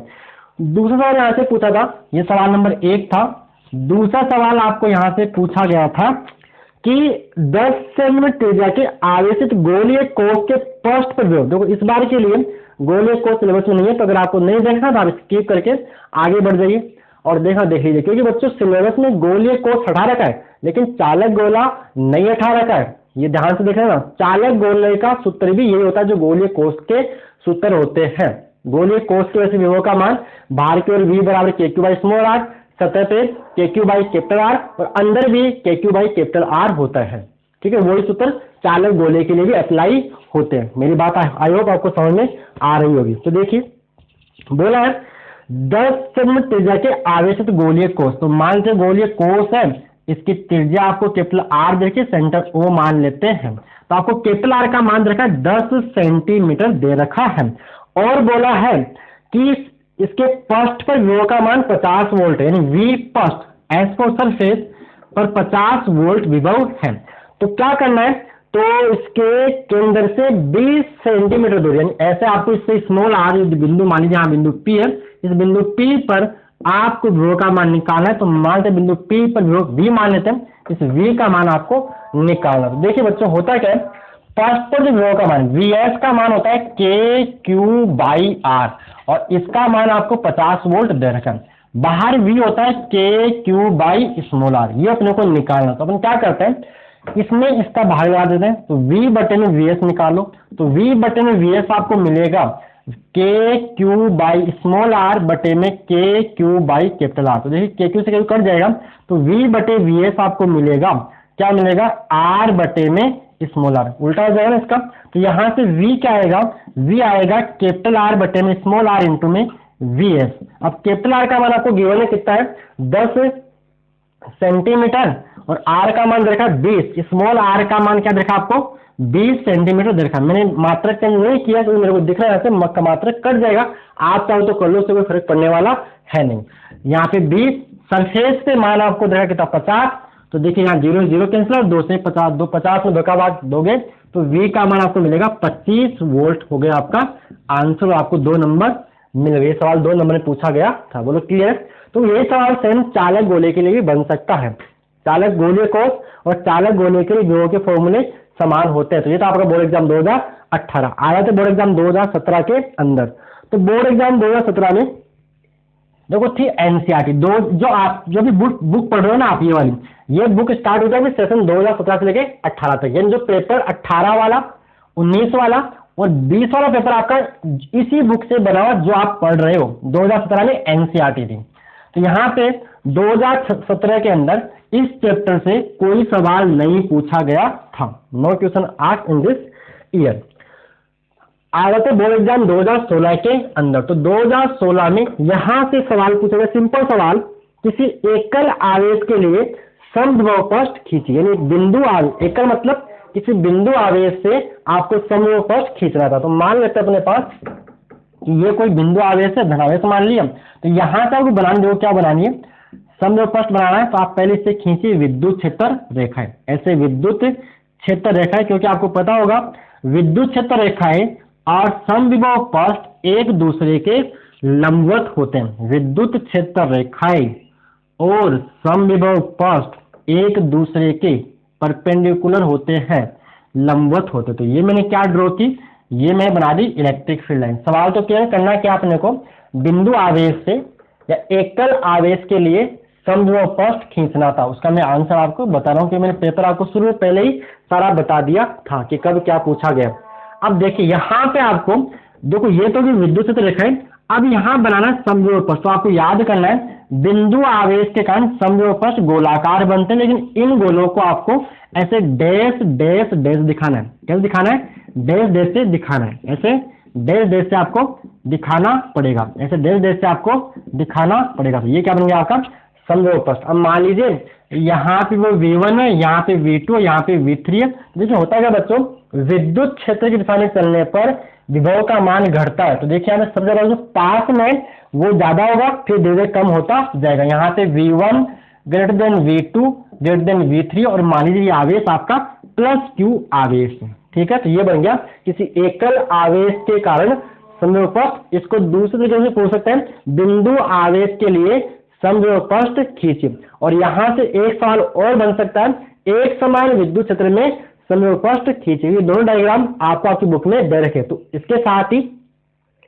दूसरा सवाल यहाँ से पूछा था, ये सवाल नंबर 1 था। दूसरा सवाल आपको यहाँ से पूछा गया था कि 10 सेंटीमीटर त्रिज्या के आवेशित गोलीय कोश के पृष्ठ पर विभव। देखो इस बार के लिए गोलीय कोश सिलेबस में नहीं है, तो अगर आपको नहीं देखना तो आप स्किप करके आगे बढ़ जाइए और देख लीजिए, क्योंकि बच्चों सिलेबस में गोलीय कोश हटा रखा है लेकिन चालक गोला नहीं हटा रखा है। ये ध्यान से देखना ना, चालक गोले का सूत्र भी यही होता है जो गोलीय कोश के सूत्र होते हैं। गोलीय कोश के वैसे विभव का मान बाहर की ओर v बराबर KQ बाई स्मॉल r, सतह पे KQ बाई कैपिटल R और अंदर भी KQ बाई कैपिटल R होता है। ठीक है, वही सूत्र चालक गोले के लिए भी अप्लाई होते हैं। मेरी बात आई होप आपको समझ में आ रही होगी। तो देखिए बोला है 10 सेंटीमीटर त्रिज्या के आवेशित गोलीय कोश। तो मान लीजिए गोलीय कोश है, इसकी त्रिज्या आपको कैपिटल R देखिए, सेंटर O मान लेते हैं। तो आपको कैपिटल R का मान रखा है 10 सेंटीमीटर दे रखा है और बोला है कि इसके पृष्ठ पर विभव का मान 50 वोल्ट है, यानी V पृष्ठ एस फॉर सरफेस पर 50 वोल्ट विभव है। तो क्या करना है, तो इसके केंद्र से 20 सेंटीमीटर दूर, यानी ऐसे आपको इससे स्मॉल r बिंदु मान लीजिए, यहाँ बिंदु P है, इस बिंदु P पर आपको विभव का मान निकालना है। तो मान लेते बिंदु P पर विभव V मान लेते हैं, इस V का मान आपको निकालना है। तो देखिए बच्चों होता क्या है, पृष्ठ पर जो विभव का मान Vs का मान होता है KQ बाई R और इसका मान आपको 50 वोल्ट दे रखा है। बाहर V होता है KQ बाई स्मॉल r, ये अपने को निकालना। तो अपन क्या करते हैं, इसमें इसका भाग लगा देते हैं। तो V बटे में Vs निकालो, तो V बटे में Vs आपको मिलेगा KQ बाई स्मॉल r बटे में KQ बाई कैपिटल R। तो देखिए KQ से KQ कट जाएगा, तो V बटे Vs आपको मिलेगा, क्या मिलेगा, R बटे में स्मॉल r, उल्टा हो जाएगा ना इसका। तो यहाँ से V क्या आएगा, V आएगा कैपिटल R बटे में स्मॉल r इंटू में Vs। अब कैपिटल R का मान आपको गिवन है कितना है, 10 सेंटीमीटर और R का मान देखा 20, स्मॉल r का मान क्या देखा आपको 20 सेंटीमीटर देखा। मैंने मात्रक चेंज नहीं किया तो मेरे को दिख रहा है मात्रक कट जाएगा, आप चाहो तो कर लो, उससे कोई फर्क पड़ने वाला है नहीं। यहाँ पे 20 सरफेस पे मान आपको देखा कितना 50, तो देखिए यहाँ 0 0 कैंसिल और 2 से 50, 2 50 में धोखा भाग दोगे तो V का मान आपको मिलेगा 25 वोल्ट हो गया आपका आंसर, आपको 2 नंबर मिल गए। सवाल 2 नंबर में पूछा गया था, बोलो क्लियर। तो ये सवाल सेम चालक गोले के लिए भी बन सकता है, चालक गोले कोश और चालक गोले के लिए विभव के फॉर्मूले समान होते हैं। तो ये तो आपका बोर्ड एग्जाम 2018 आया था, बोर्ड एग्जाम 2017 के अंदर। तो बोर्ड एग्जाम 2017 में देखो थी एनसीईआरटी, जो भी बुक पढ़ रहे हो ना आप, ये वाली ये बुक स्टार्ट होता है सेशन 2017 से लेके 18 तक, यानी जो पेपर 18 वाला 19 वाला और 20 वाला पेपर आपका इसी बुक से बना हुआ जो आप पढ़ रहे हो। 2017 में एनसीईआरटी थी। तो यहाँ पे 2017 के अंदर इस चैप्टर से कोई सवाल नहीं पूछा गया था। No question asked in this year. आ जाते बोर्ड एग्जाम 2016 के अंदर। तो 2016 में यहां से सवाल पूछा गया, सिंपल सवाल, किसी एकल आवेश के लिए समविभव पृष्ठ खींचिए। यानी बिंदु आवेश, एकल मतलब किसी बिंदु आवेश से आपको समविभव पृष्ठ खींचना था। तो मान लेते हैं अपने पास कि ये कोई बिंदु आवेश है, धनावेश मान लिया। तो यहां से आपको बनाने दो, क्या बनानी है, समविभव पृष्ठ बनाना है। तो आप पहले इससे खींचिए विद्युत क्षेत्र रेखाएं, ऐसे विद्युत क्षेत्र रेखाएं, क्योंकि आपको पता होगा विद्युत क्षेत्र रेखाएं और समविभव पृष्ठ एक दूसरे के लंबवत होते हैं। विद्युत क्षेत्र रेखाएं और समविभव पृष्ठ एक दूसरे के परपेंडिकुलर होते हैं, लंबवत होते। तो ये मैंने क्या ड्रॉ की, ये मैं बना दी इलेक्ट्रिक फील्ड लाइन। सवाल तो क्या करना, क्या आपने को बिंदु आवेश से या एकल आवेश के लिए समविभव पृष्ठ खींचना था। उसका मैं आंसर आपको बता रहा हूं कि मैंने पेपर आपको शुरू में पहले ही सारा बता दिया था कि कब क्या पूछा गया। अब देखिए यहाँ पे आपको देखो, ये तो भी विद्युत क्षेत्र रेखा है। अब यहाँ बनाना समविभव पृष्ठ। तो आपको याद करना है बिंदु आवेश के कारण समविभव पृष्ठ गोलाकार बनते हैं, लेकिन इन गोलों को आपको ऐसे डैश डैश डैश दिखाना है। कैसे दिखाना है, डैश डैश से दिखाना है। ऐसे डैश डैश से आपको दिखाना पड़ेगा, ऐसे डैश डैश से आपको दिखाना पड़ेगा। तो ये क्या बन गया आपका समविभव पृष्ठ। अब मान लीजिए यहाँ पे वो V1 है, यहाँ पे V2 है, यहाँ पे V3 है। देखिए होता है क्या बच्चों, विद्युत क्षेत्र की दिशा में चलने पर विभव का मान घटता है। तो देखिए हमें सबसे पहले जो पास में वो ज्यादा होगा, फिर धीरे धीरे कम होता जाएगा। यहाँ पे V1 greater than V2 greater than V3, और मान लीजिए ये आवेश आपका +Q आवेश है। ठीक है, तो ये बन गया किसी एकल आवेश के कारण समविभव पृष्ठ। इसको दूसरे तरीके से पूछ सकते हैं, बिंदु आवेश के लिए समविभव पृष्ठ खींचिए। और यहां से एक सवाल और बन सकता है, एक समान विद्युत क्षेत्र में समविभव पृष्ठ खींचिए। ये दोनों डायग्राम आपको आपकी बुक में दे रखे। तो इसके साथ ही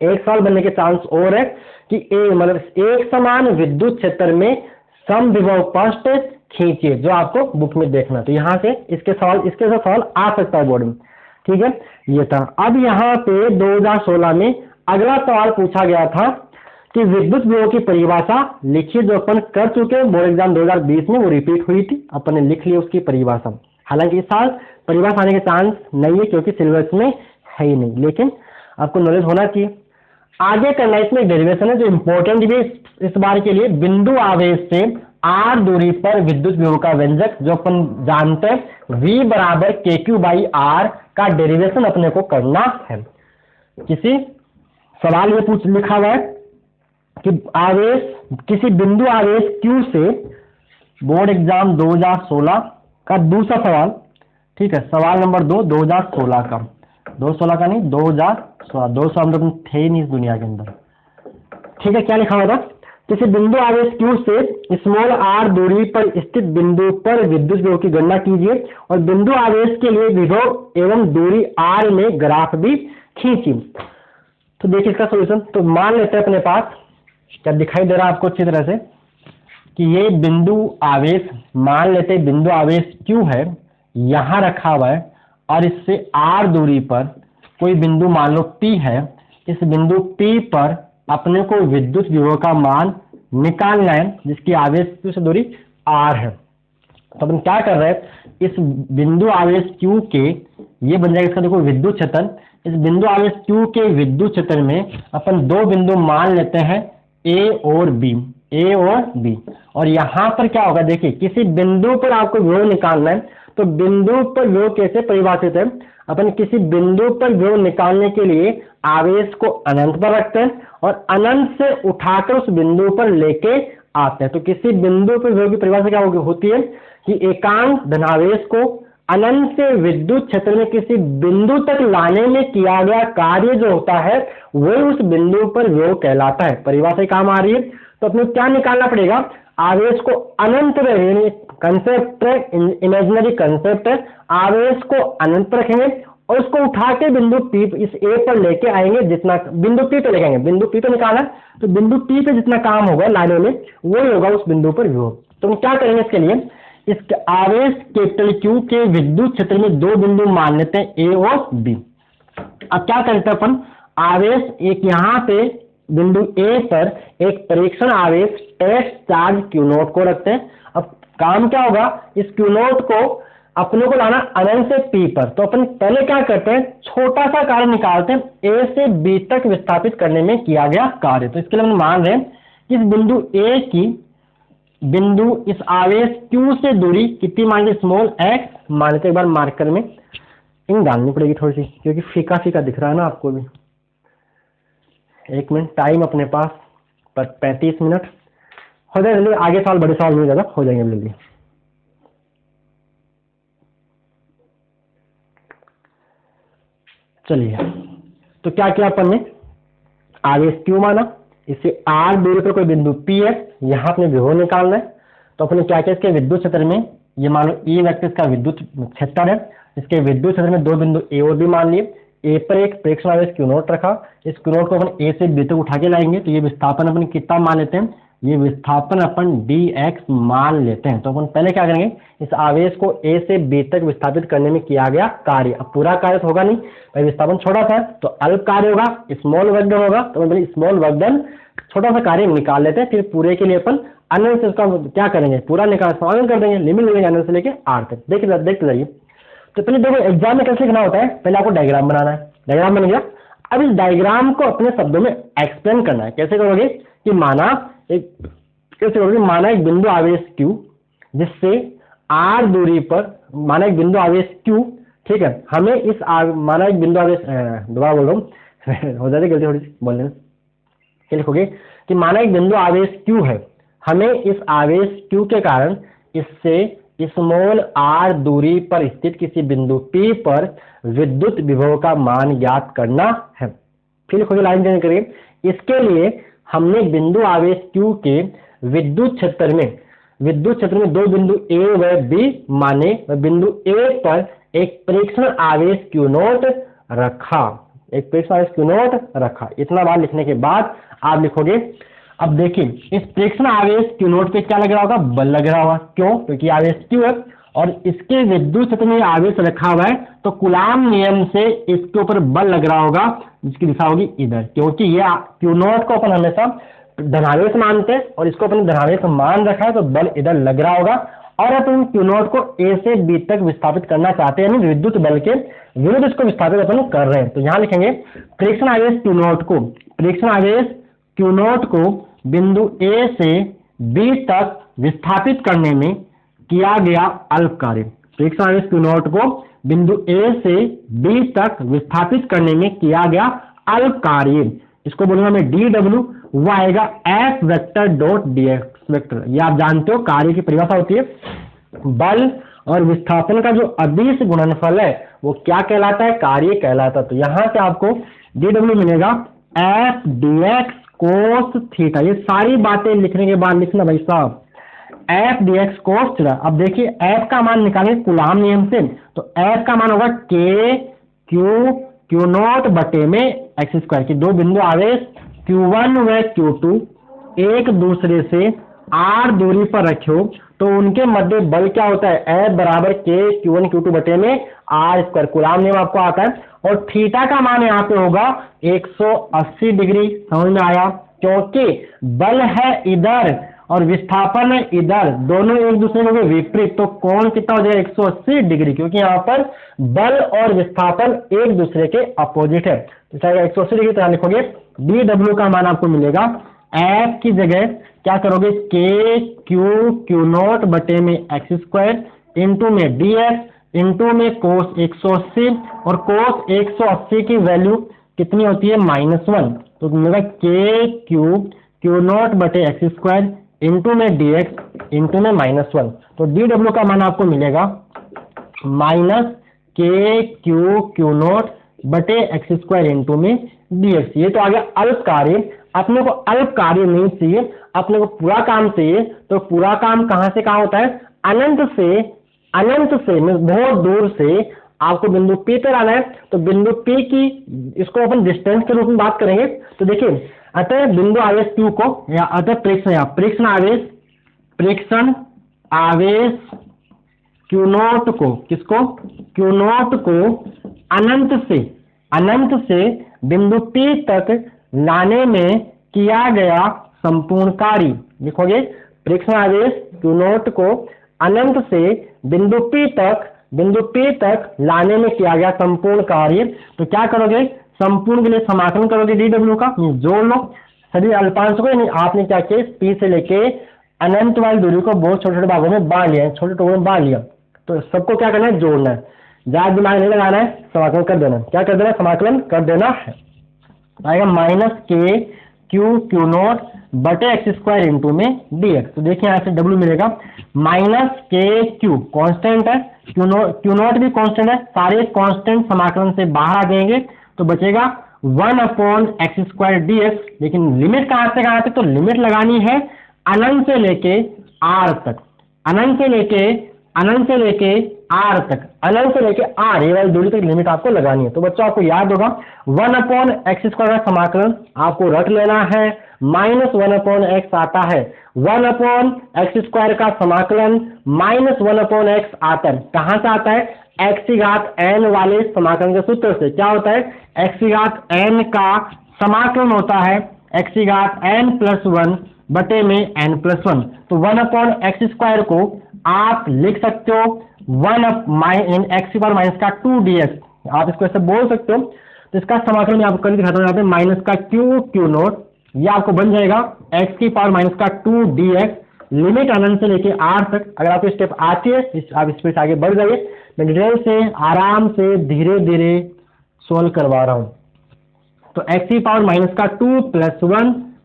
एक सवाल बनने के चांस और है कि मतलब एक समान विद्युत क्षेत्र में समविभव पृष्ठ खींचिए, जो आपको बुक में देखना। तो यहाँ से इसके साथ सवाल आ सकता है बोर्ड में। ठीक है, ये था। अब यहाँ पे 2016 में अगला सवाल पूछा गया था कि विद्युत विभव की परिभाषा लिखिए, जो अपन कर चुके हैं बोर्ड एग्जाम 2020 में, वो रिपीट हुई थी, अपन ने लिख लिया उसकी परिभाषा। हालांकि इस साल परिभाषा आने के चांस नहीं है क्योंकि सिलेबस में है ही नहीं, लेकिन आपको नॉलेज होना चाहिए। आगे करना, इसमें डेरिवेशन है जो इंपॉर्टेंट भी इस बार के लिए, बिंदु आवेश से r दूरी पर विद्युत विभव का व्यंजक, जो अपन जानते हैं V बराबर KQ/R का डेरिवेशन अपने को करना है। किसी सवाल में लिखा हुआ है कि आवेश, किसी बिंदु आवेश Q से, बोर्ड एग्जाम 2016 का दूसरा सवाल। ठीक है, सवाल नंबर 2 2016 का, 2016 का नहीं 2016, 200 हम लोग थे ही नहीं इस दुनिया के अंदर। ठीक है, क्या लिखा हुआ था, किसी बिंदु आवेश Q से स्मॉल r दूरी पर स्थित बिंदु पर विद्युत विभव की गणना कीजिए और बिंदु आवेश के लिए विभव एवं दूरी r में ग्राफ भी खींचिए। तो देखिए इसका सोल्यूशन। तो मान लेते हैं अपने पास, क्या दिखाई दे रहा है आपको अच्छी तरह से, कि ये बिंदु आवेश, मान लेते हैं बिंदु आवेश Q है, यहां रखा हुआ है, और इससे r दूरी पर कोई बिंदु मान लो P है। इस बिंदु P पर अपने को विद्युत विभव का मान निकालना है, जिसकी आवेश Q से दूरी r है। तो अपन क्या कर रहे हैं, इस बिंदु आवेश Q के, ये बन जाएगा इसका देखो विद्युत क्षेत्र। इस बिंदु आवेश Q के विद्युत क्षेत्र में अपन दो बिंदु मान लेते हैं A और B, A और B। और यहाँ पर क्या होगा, देखिए किसी बिंदु पर आपको विभव निकालना है। तो बिंदु पर विभव कैसे परिभाषित है, अपन किसी बिंदु पर विभव निकालने के लिए आवेश को अनंत पर रखते हैं और अनंत से उठाकर उस बिंदु पर लेके आते हैं। तो किसी बिंदु पर विभव की परिभाषा क्या होती है कि एकांक धनावेश को अनंत से विद्युत क्षेत्र में किसी बिंदु तक लाने में किया गया कार्य जो होता है, वही उस बिंदु पर विभव कहलाता है। परिभाषा काम आ रही है, तो अपने क्या निकालना पड़ेगा, आवेश को अनंत रखेंगे, कंसेप्ट है, इमेजिनरी कंसेप्ट है, आवेश को अनंत रखेंगे और उसको उठा के बिंदु P, इस A पर लेके आएंगे, जितना बिंदु P पे लेके आएंगे, बिंदु P पे निकालना, तो बिंदु P पे जितना काम होगा लाने में, वही होगा उस बिंदु पर विभव। तो हम क्या करेंगे इसके लिए, इस आवेश कैपिटल Q के विद्युत क्षेत्र में दो बिंदु मान लेते हैं A और B। अब क्या करते हैं अपन, आवेश एक यहाँ पे बिंदु ए पर एक परीक्षण आवेश टेस्ट चार्ज क्यू नोट को रखते हैं। अब काम क्या होगा, इस क्यू नोट को अपने को लाना अनंत से पी पर। तो अपन पहले क्या करते हैं, छोटा सा कार्य निकालते हैं ए से बी तक विस्थापित करने में किया गया कार्य। तो इसके लिए हम मान रहे हैं कि इस बिंदु ए की बिंदु इस आवेश Q से दूरी कितनी मान लीजिए स्मॉल x मान लेते, एक बार मार्कर में इन डालनी पड़ेगी थोड़ी सी क्योंकि फीका फीका दिख रहा है ना आपको भी। एक मिनट टाइम अपने पास पर 35 मिनट हो जाए जल्दी, आगे साल बड़े साल में ज्यादा हो जाएंगे जल्दी। चलिए, तो क्या किया अपन ने, आवेश Q माना, इससे r दूरी पर कोई बिंदु P है, यहाँ अपने विभव निकालना है। तो अपने क्या किया, इसके विद्युत क्षेत्र में ये मान लो E वेक्टर इसका विद्युत क्षेत्र है, इसके विद्युत क्षेत्र में दो बिंदु A और B मान लिए। A पर एक प्रेक्षण आवेश Q नोट रखा, इस Q नोट को अपन A से B तक उठा के लाएंगे। तो ये विस्थापन अपन कितना मान लेते हैं, ये विस्थापन अपन dx मान लेते हैं। तो अपन पहले क्या करेंगे, इस आवेश को A से B तक विस्थापित करने में किया गया कार्य। अब पूरा कार्य तो होगा नहीं भाई, विस्थापन छोटा था तो अल्प कार्य होगा, स्मॉल वर्क डन होगा। तो मतलब स्मॉल वर्क डन छोटा सा कार्य निकाल लेते हैं, फिर पूरे के लिए अपन अनंत से उसका क्या करेंगे, पूरा निकाल समाधान कर देंगे, लिमिट लेंगे अनंत से लेके r तक। देखते जाइए। तो पहले देखो एग्जाम में कैसे लिखना होता है, पहले आपको डायग्राम बनाना है। डायग्राम बन गया, अब इस डायग्राम को अपने शब्दों में एक्सप्लेन करना है। कैसे करोगे कि माना एक बिंदु आवेश Q जिससे r दूरी पर, माना एक बिंदु आवेश Q, ठीक है, हमें इस माना एक बिंदु आवेश दोबारा बोल रहा हूँ हो जाती गलती थोड़ी सी बोलने में। क्या लिखोगे कि माना एक बिंदु आवेश Q है, हमें इस आवेश Q के कारण इससे स्मॉल r दूरी पर स्थित किसी बिंदु P पर विद्युत विभव का मान ज्ञात करना है। फिर लिखोगे लाइन चेंज करिए। इसके लिए हमने बिंदु आवेश Q के विद्युत क्षेत्र में दो बिंदु A व B माने व बिंदु A पर एक प्रेक्षण आवेश Q नोट रखा। इतना बार लिखने के बाद आप लिखोगे, अब देखिए इस प्रेक्षण आवेश Q नोट पे क्या लग रहा होगा, बल लग रहा होगा। क्यों, क्योंकि आवेश Q है और इसके विद्युत क्षेत्र में आवेश रखा हुआ है, तो कूलाम नियम से इसके ऊपर बल लग रहा होगा जिसकी दिशा होगी इधर, क्योंकि ये Q नोट को अपन हमेशा धनावेश मानते हैं और इसको अपन धनावेश मान रखा है, तो बल इधर लग रहा होगा। और अपन Q नोट को A से B तक विस्थापित करना चाहते हैं, यानी विद्युत बल के विरुद्ध इसको विस्थापित अपन कर रहे हैं। तो यहाँ लिखेंगे प्रेक्षण आवेश Q नोट को बिंदु A से B तक विस्थापित करने में किया गया अल्प कार्य। प्रेक्षण आवेश Q नोट को बिंदु A से B तक विस्थापित करने में किया गया अल्प कार्य, इसको बोलूंगा मैं dw, वो आएगा F vector dot dx vector. ये आप जानते हो कार्य की परिभाषा होती है, बल और विस्थापन का जो अदिश गुणनफल है वो क्या कहलाता है, कार्य कहलाता है। तो यहां से आपको dw मिलेगा F dx कोस थीटा। ये सारी बातें लिखने के बाद लिखना भाई साहब, F dx कोस थीटा। अब देखिए F का मान निकालेंगे कूलाम नियम से, तो F का मान होगा Q नोट बटे में x स्क्वायर की। दो बिंदु आवेश Q1 व Q2 एक दूसरे से r दूरी पर रखे हो तो उनके मध्य बल क्या होता है, F बराबर K Q1 Q2 बटे में r स्क्वायर। कूलाम नियम आपको आता है। और थीटा का मान यहाँ पे होगा 180 डिग्री। समझ में आया, क्योंकि बल है इधर और विस्थापन है इधर, दोनों एक दूसरे के विपरीत, तो कोण कितना हो जाएगा 180 डिग्री, क्योंकि यहाँ पर बल और विस्थापन एक दूसरे के अपोजिट है। तो 180 डिग्री तरह लिखोगे। dw का मान आपको मिलेगा, F की जगह क्या करोगे, Q नोट बटे में x स्क्वायर इंटू में dx इंटू में कोस 180, और कोस 180 की वैल्यू कितनी होती है -1, तो मिलेगा Q नोट बटे x स्क्वायर इंटू में dx इंटू में -1। तो dw का मान आपको मिलेगा -Q नोट बटे x स्क्वायर इंटू में dx। ये तो आ गया अल्प कार्य। अपने को अल्प कार्य नहीं चाहिए, अपने को पूरा काम चाहिए। तो पूरा काम कहां से कहां होता है, अनंत से बहुत दूर से आपको बिंदु P पर आना है। तो बिंदु P की इसको अपन डिस्टेंस के रूप में बात करेंगे। तो देखिए अतः बिंदु आवेश Q को या अतः प्रेक्षण आवेश Q नोट को, किसको, Q नोट को अनंत से बिंदु P तक लाने में किया गया संपूर्ण कार्य, लिखोगे परीक्षण आवेश Q नोट को अनंत से बिंदु P तक लाने में किया गया संपूर्ण कार्य। तो क्या करोगे, संपूर्ण के लिए समाकलन करोगे dw का, जोड़ लो सभी अल्पांश को, यानी आपने क्या किया P से लेके अनंत वाली दूरी को बहुत छोटे छोटे भागों में बांट लिया, छोटे टुकड़ों में बांट लिया। तो सबको क्या करना है, जोड़ना है, ज्यादा दिमाग नहीं लगाना है, समाकलन कर देना। क्या कर देना, समाकलन कर देना है। आएगा माइनस के क्यू नोट बटे एक्स स्क्वायर इंटू में dx। तो देखिए यहाँ से w मिलेगा माइनस के क्यू, कॉन्स्टेंट है, क्यू नोट भी कॉन्स्टेंट है, सारे कॉन्स्टेंट समाकलन से बाहर आ जाएंगे तो बचेगा 1/x स्क्वायर dx। लेकिन लिमिट कहाँ से कहाँ तक, तो लिमिट लगानी है अनंत से लेके r तक, अनंत से लेके r तक, अनंत से लेके r, ये वाली दूरी तक लिमिट आपको लगानी है। तो बच्चों आपको याद होगा 1/x स्क्वायर का समाकलन आपको रख लेना है, -1/x आता है, 1/x स्क्वायर का समाकलन -1/x आता है। कहां से आता है, x की घात n वाले समाकलन के सूत्र से। क्या होता है, x की घात n का समाकलन होता है x की घात n+1 बटे में n+1। तो 1/x स्क्वायर को आप लिख सकते हो 1/x⁻² dx, आप इसको ऐसे बोल सकते हो। तो इसका समाकलन मैं आपको कर दिखाता हूँ, यहाँ पे माइनस का क्यू नोट, ये आपको बन जाएगा x⁻² dx, लिमिट अनंत से लेके r तक। अगर आपको स्टेप आती है आप इस पे आगे बढ़ जाइए, मैं डिटेल से आराम से धीरे धीरे सोल्व करवा रहा हूँ। तो x⁻²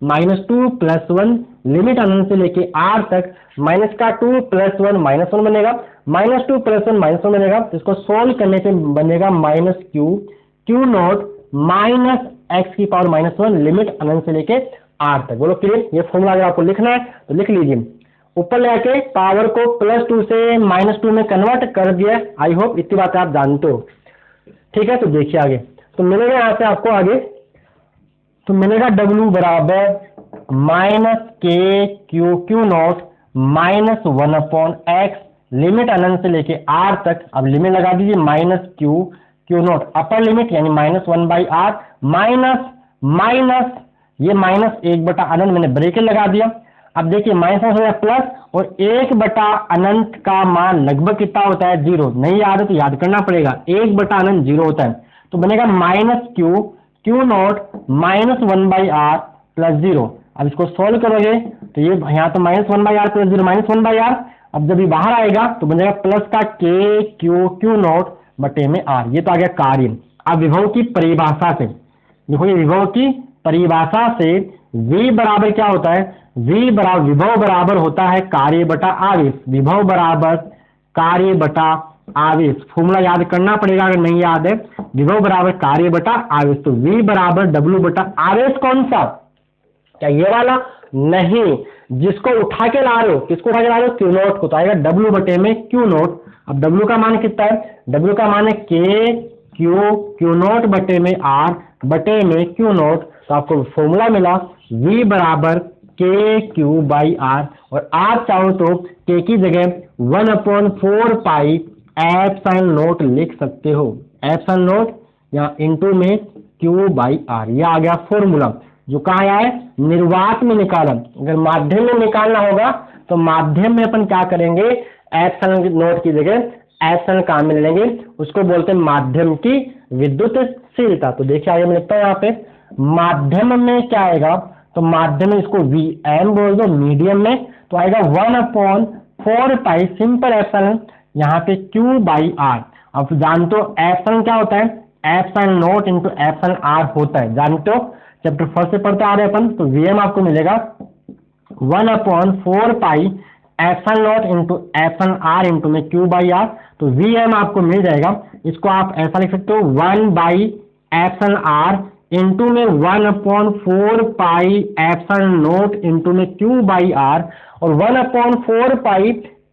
-2 लिमिट अनंत से लेके r तक, -2 + 1 -1 बनेगा, -2 + 1 -1 बनेगा। तो इसको सोल्व करने से बनेगा क्यू नोट -x⁻1 लिमिट अनंत से लेके r तक। बोलो क्लियर। ये फॉर्मूला अगर आपको लिखना है तो लिख लीजिए, ऊपर ले आके पावर को +2 से -2 में कन्वर्ट कर दिया। आई होप इतनी बात आप जानते हो, ठीक है। तो देखिए आगे, तो मिलेगा यहाँ से आपको आगे, तो मिलेगा w बराबर -k q naught -1/x limit अनंत से लेके r तक। अब लिमिट लगा दीजिए क्यू नोट अपर लिमिट यानी -1/r माइनस ये -1/अनंत, मैंने ब्रैकेट लगा दिया। अब देखिए माइनस हो गया प्लस, और 1/अनंत का मान लगभग कितना होता है, 0। नहीं याद है तो याद करना पड़ेगा, 1/अनंत 0 होता है। तो बनेगा क्यू नोट -1/r + 0। अब इसको सोल्व करोगे तो ये यहाँ तो -1/r + 0 -1/r, अब जब ये बाहर आएगा तो बनेगा प्लस का के क्यू नोट बटे में r। ये तो आ गया कार्य। अब विभव की परिभाषा से देखो, ये विभव की परिभाषा से v बराबर क्या होता है, विभव बराबर होता है कार्य बटा आवेश, विभव बराबर कार्य बटा आवेश। फॉर्मूला याद करना पड़ेगा अगर नहीं याद है, विभव बराबर कार्य बटा आवेश। तो v बराबर w बटा आवेश कौन सा, क्या ये वाला, नहीं, जिसको उठा के ला रहे हो, किसको उठा के ला रहे हो, क्यू नोट को। तो आएगा w बटे में क्यू नोट। अब w का मान कितना है, w का मान है के क्यू नोट बटे में r बटे में क्यू नोट। तो आपको फॉर्मूला मिला v बराबर के क्यू बाई r, और आप चाहो तो k की जगह 1/4 पाई एप्सिलॉन नोट लिख सकते हो, एप्सिलॉन नोट यहाँ इंटू में क्यू बाई r। ये आ गया फॉर्मूला, जो कहाँ आया है, निर्वात में निकाला। अगर माध्यम में निकालना होगा तो माध्यम में अपन क्या करेंगे, एप्सिलॉन नोट की जगह एप्सिलॉन काम में ले लेंगे, उसको बोलते हैं माध्यम की विद्युतशीलता। तो देखिए आगे मैं लिखता हूँ यहाँ पे, माध्यम में क्या आएगा, तो माध्यम में इसको Vm बोल दो, मीडियम में तो आएगा 1/4 पाई सिंपल एप्सिलॉन यहाँ पे Q बाई R। अब जानते हो एप्सिलॉन क्या होता है, epsilon note into epsilon R होता है, जानते हो, चैप्टर फर्स्ट से पढ़ते आ रहे अपन। तो Vm आपको मिलेगा 1/4 pi epsilon note into epsilon R into में Q बाई R। तो Vm आपको मिल जाएगा, इसको आप ऐसा लिख सकते हो 1/एप्सिलॉन R इंटू में 1/4 पाई एप्सिलॉन नोट इंटू में Q बाई R। और 1/4 pi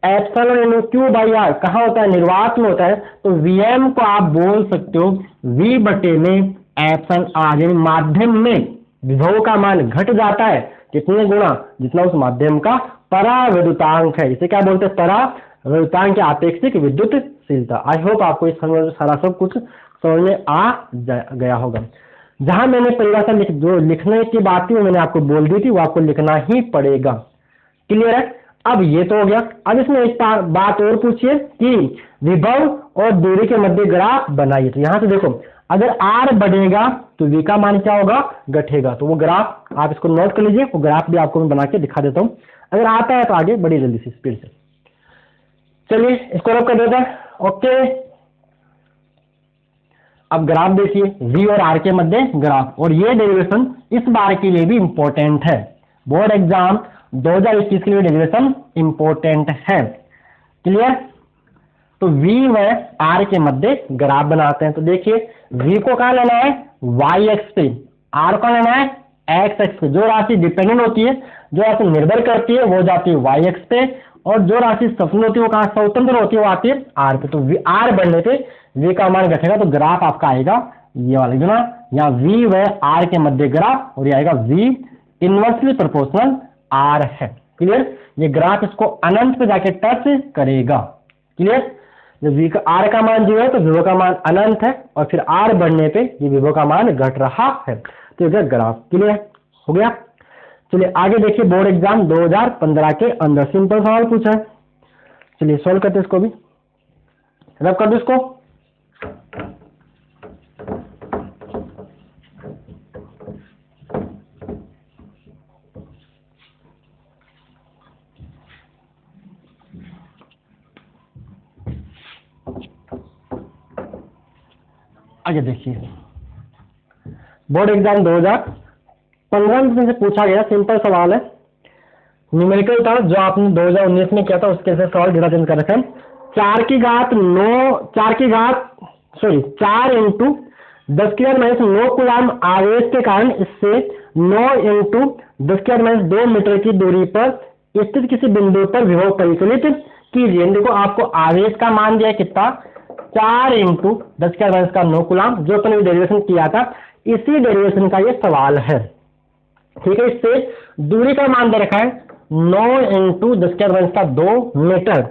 epsilon into Q by R कहाँ होता है, निर्वात में होता है। तो Vm को आप बोल सकते हो V बटे में एप्सिलॉन R, यानी माध्यम में विभव का मान घट जाता है कितने गुणा, जितना उस माध्यम का परावैद्युतांक है। इसे क्या बोलते हैं, परावैद्युतांक की आपेक्षिक विद्युतशीलता। आई होप आपको इस सारा सब कुछ समझ में आ गया होगा। जहां मैंने परिभाषा जो लिखने की बात थी वो मैंने आपको बोल दी थी, वो आपको लिखना ही पड़ेगा। क्लियर है? अब ये तो हो गया। अब इसमें एक बात और पूछिए कि विभव और दूरी के मध्य ग्राफ बनाइए। तो यहां से देखो, अगर r बढ़ेगा तो v का मान क्या होगा, घटेगा। तो वो ग्राफ आप इसको नोट कर लीजिए, वो ग्राफ भी आपको मैं बना के दिखा देता हूं, अगर आता है तो आगे बड़ी जल्दी से स्पीड से। चलिए इसको रब कर देते हैं। ओके, अब ग्राफ देखिए, v और r के मध्य ग्राफ, और ये डेरिवेशन इस बार के लिए भी इंपॉर्टेंट है, बोर्ड एग्जाम 2021 के लिए डेरिवेशन इंपॉर्टेंट है। क्लियर? तो v व r के मध्य ग्राफ बनाते हैं। तो देखिए v को कहां लेना है, y एक्स पे, r को लेना है x एक्स पे। जो राशि डिपेंडेंट होती है, जो राशि निर्भर करती है, वो जाती है y एक्स पे, और जो राशि स्वतंत्र होती है वो कहां स्वतंत्र होती है, वो आती है r पे। तो r बढ़ने पे v का मान घटेगा, तो ग्राफ आपका आएगा ये वाला, जो ना यहाँ v व r के मध्य ग्राफ, और ये आएगा v इनवर्सली प्रोपोर्शनल r है। क्लियर? ये ग्राफ इसको अनंत पे जाके टच करेगा। क्लियर? जब v का r का मान 0 है तो विभव का मान अनंत है, और फिर r बढ़ने पे ये विभव का मान घट रहा है। तो ये ग्राफ। क्लियर हो गया? चलिए आगे देखिए, बोर्ड एग्जाम 2015 के अंदर सिंपल सवाल पूछा है। चलिए सॉल्व करते इसको भी, रब कर दो इसको। आगे देखिए, बोर्ड एग्जाम 2015 में से पूछा गया सिंपल सवाल है, न्यूमेरिकल था, जो आपने 2019 में किया था उसके से सवाल डेटा चेंज कर रखे हैं। 4 इंटू 10⁻⁹ कूलम आवेश के कारण इससे 9 इंटू 10⁻² मीटर की दूरी पर स्थित किसी बिंदु पर विभव परिकलित कीजिए। देखो आपको आवेश का मान दिया कितना, 4 इंटू 10⁻⁹ कूलम, जो अपने डेरिवेशन किया था, इसी डेरिवेशन का ये सवाल है। ठीक है, इससे दूरी का मान दे रखा है 9 इंटू 10⁻² मीटर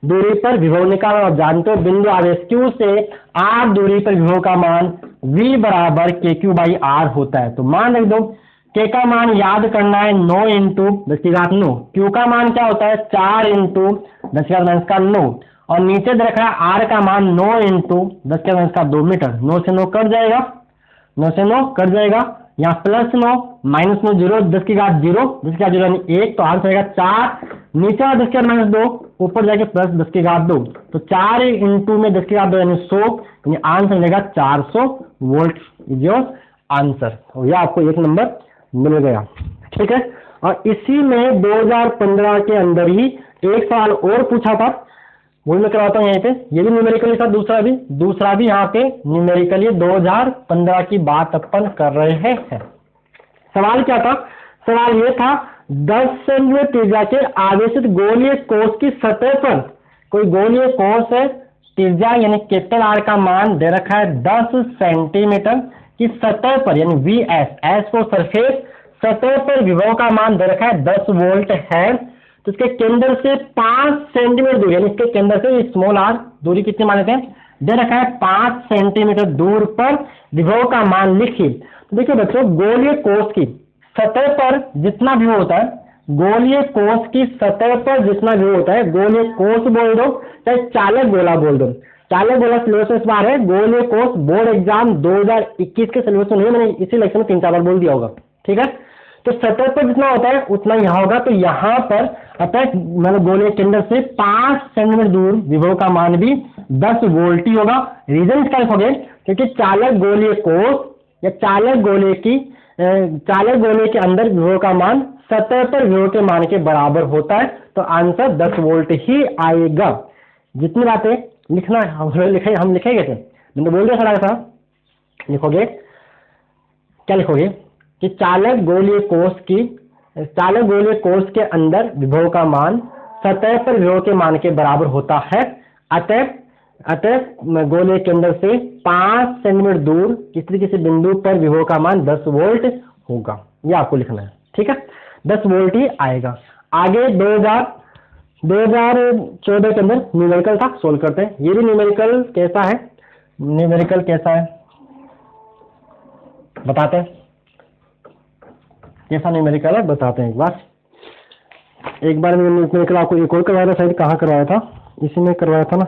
दूरी पर विभव निकालना। और जानते हो बिंदु आवेश Q से r दूरी पर विभव का मान v बराबर kq/r होता है। तो मान रख दो, k का मान याद करना है 9 इंटू 10⁹, q का मान क्या होता है 4 इंटू 10⁻⁹, और नीचे दे रखा है r का मान 9 इंटू 10⁻² मीटर। 9 से 9 कट जाएगा, 9 से 9 कट जाएगा, यहाँ +9 -9 0, 10⁻0 यानी 1, तो आंसर आएगा 4, नीचे 10⁻², ऊपर जाके +10⁻², तो 4 इंटू में 10⁻² यानी 100, यानी आंसर मिलेगा 400 वोल्ट इज योर आंसर। और यह आपको 1 नंबर मिल गया। ठीक है, और इसी में 2015 के अंदर ही एक सवाल और पूछा था, वो मैं करवाता हूँ यहीं पे, ये भी न्यूमेरिकल था, दूसरा भी यहाँ पे न्यूमेरिकली 2015 की बात अपन कर रहे हैं। सवाल क्या था, सवाल ये था 10 सेंटीमीटर त्रिज्या के आवेशित गोलीय कोश की सतह पर, कोई गोलीय कोश है, त्रिज्या यानी कैपिटल R का मान दे रखा है 10 सेंटीमीटर की सतह पर, यानी VS, S को सरफेस, सतह पर विभव का मान दे रखा है 10 वोल्ट है। तो इसके केंद्र से 5 सेंटीमीटर दूर, यानी इसके केंद्र से स्मॉल r दूरी कितनी मान लेते हैं, दे रखा है 5 सेंटीमीटर दूर पर विभव का मान लिखिए। तो देखिए बच्चों, गोलीय कोश की सतह पर जितना विभव होता है, गोलीय कोश की सतह पर जितना विभव होता है, गोलीय कोश बोल दो चाहे चालक गोला बोल दो, चालक गोला सिलेबस इस बार है, गोलीय कोश बोर्ड एग्जाम 2021 के सिलेबस में नहीं, मैंने इसी लेक्चर में 3-4 बार बोल दिया होगा। ठीक है, तो सतह पर जितना होता है उतना यहाँ होगा, तो यहाँ पर अतः मतलब गोलीय केंद्र से 5 सेंटीमीटर दूर विभव का मान भी 10 वोल्ट ही होगा। रीजन इसका लिखोगे क्योंकि चालक गोलीय कोश या चालक गोले के अंदर विभव का मान सतह पर विभव के मान के बराबर होता है, तो आंसर 10 वोल्ट ही आएगा। जितनी बातें लिखना हम लिखेंगे थे, मैंने बोल दिया थोड़ा सा, लिखोगे क्या, लिखोगे कि चालक गोलीय कोश के अंदर विभव का मान सतह पर विभव के मान के बराबर होता है, अतः गोलीय केंद्र से 5 सेंटीमीटर दूर किसी बिंदु पर विभव का मान 10 वोल्ट होगा। ये आपको लिखना है। ठीक है, 10 वोल्ट ही आएगा। आगे 2014 के अंदर न्यूमेरिकल था, सोल्व करते हैं। ये भी न्यूमेरिकल कैसा है, बताते हैं कैसा न्यूमेरिकल है, बताते हैं एक बार मैंने न्यूमेरिकल आपको एक और करवाया था, शायद कहाँ करवाया था, इसी में करवाया था ना,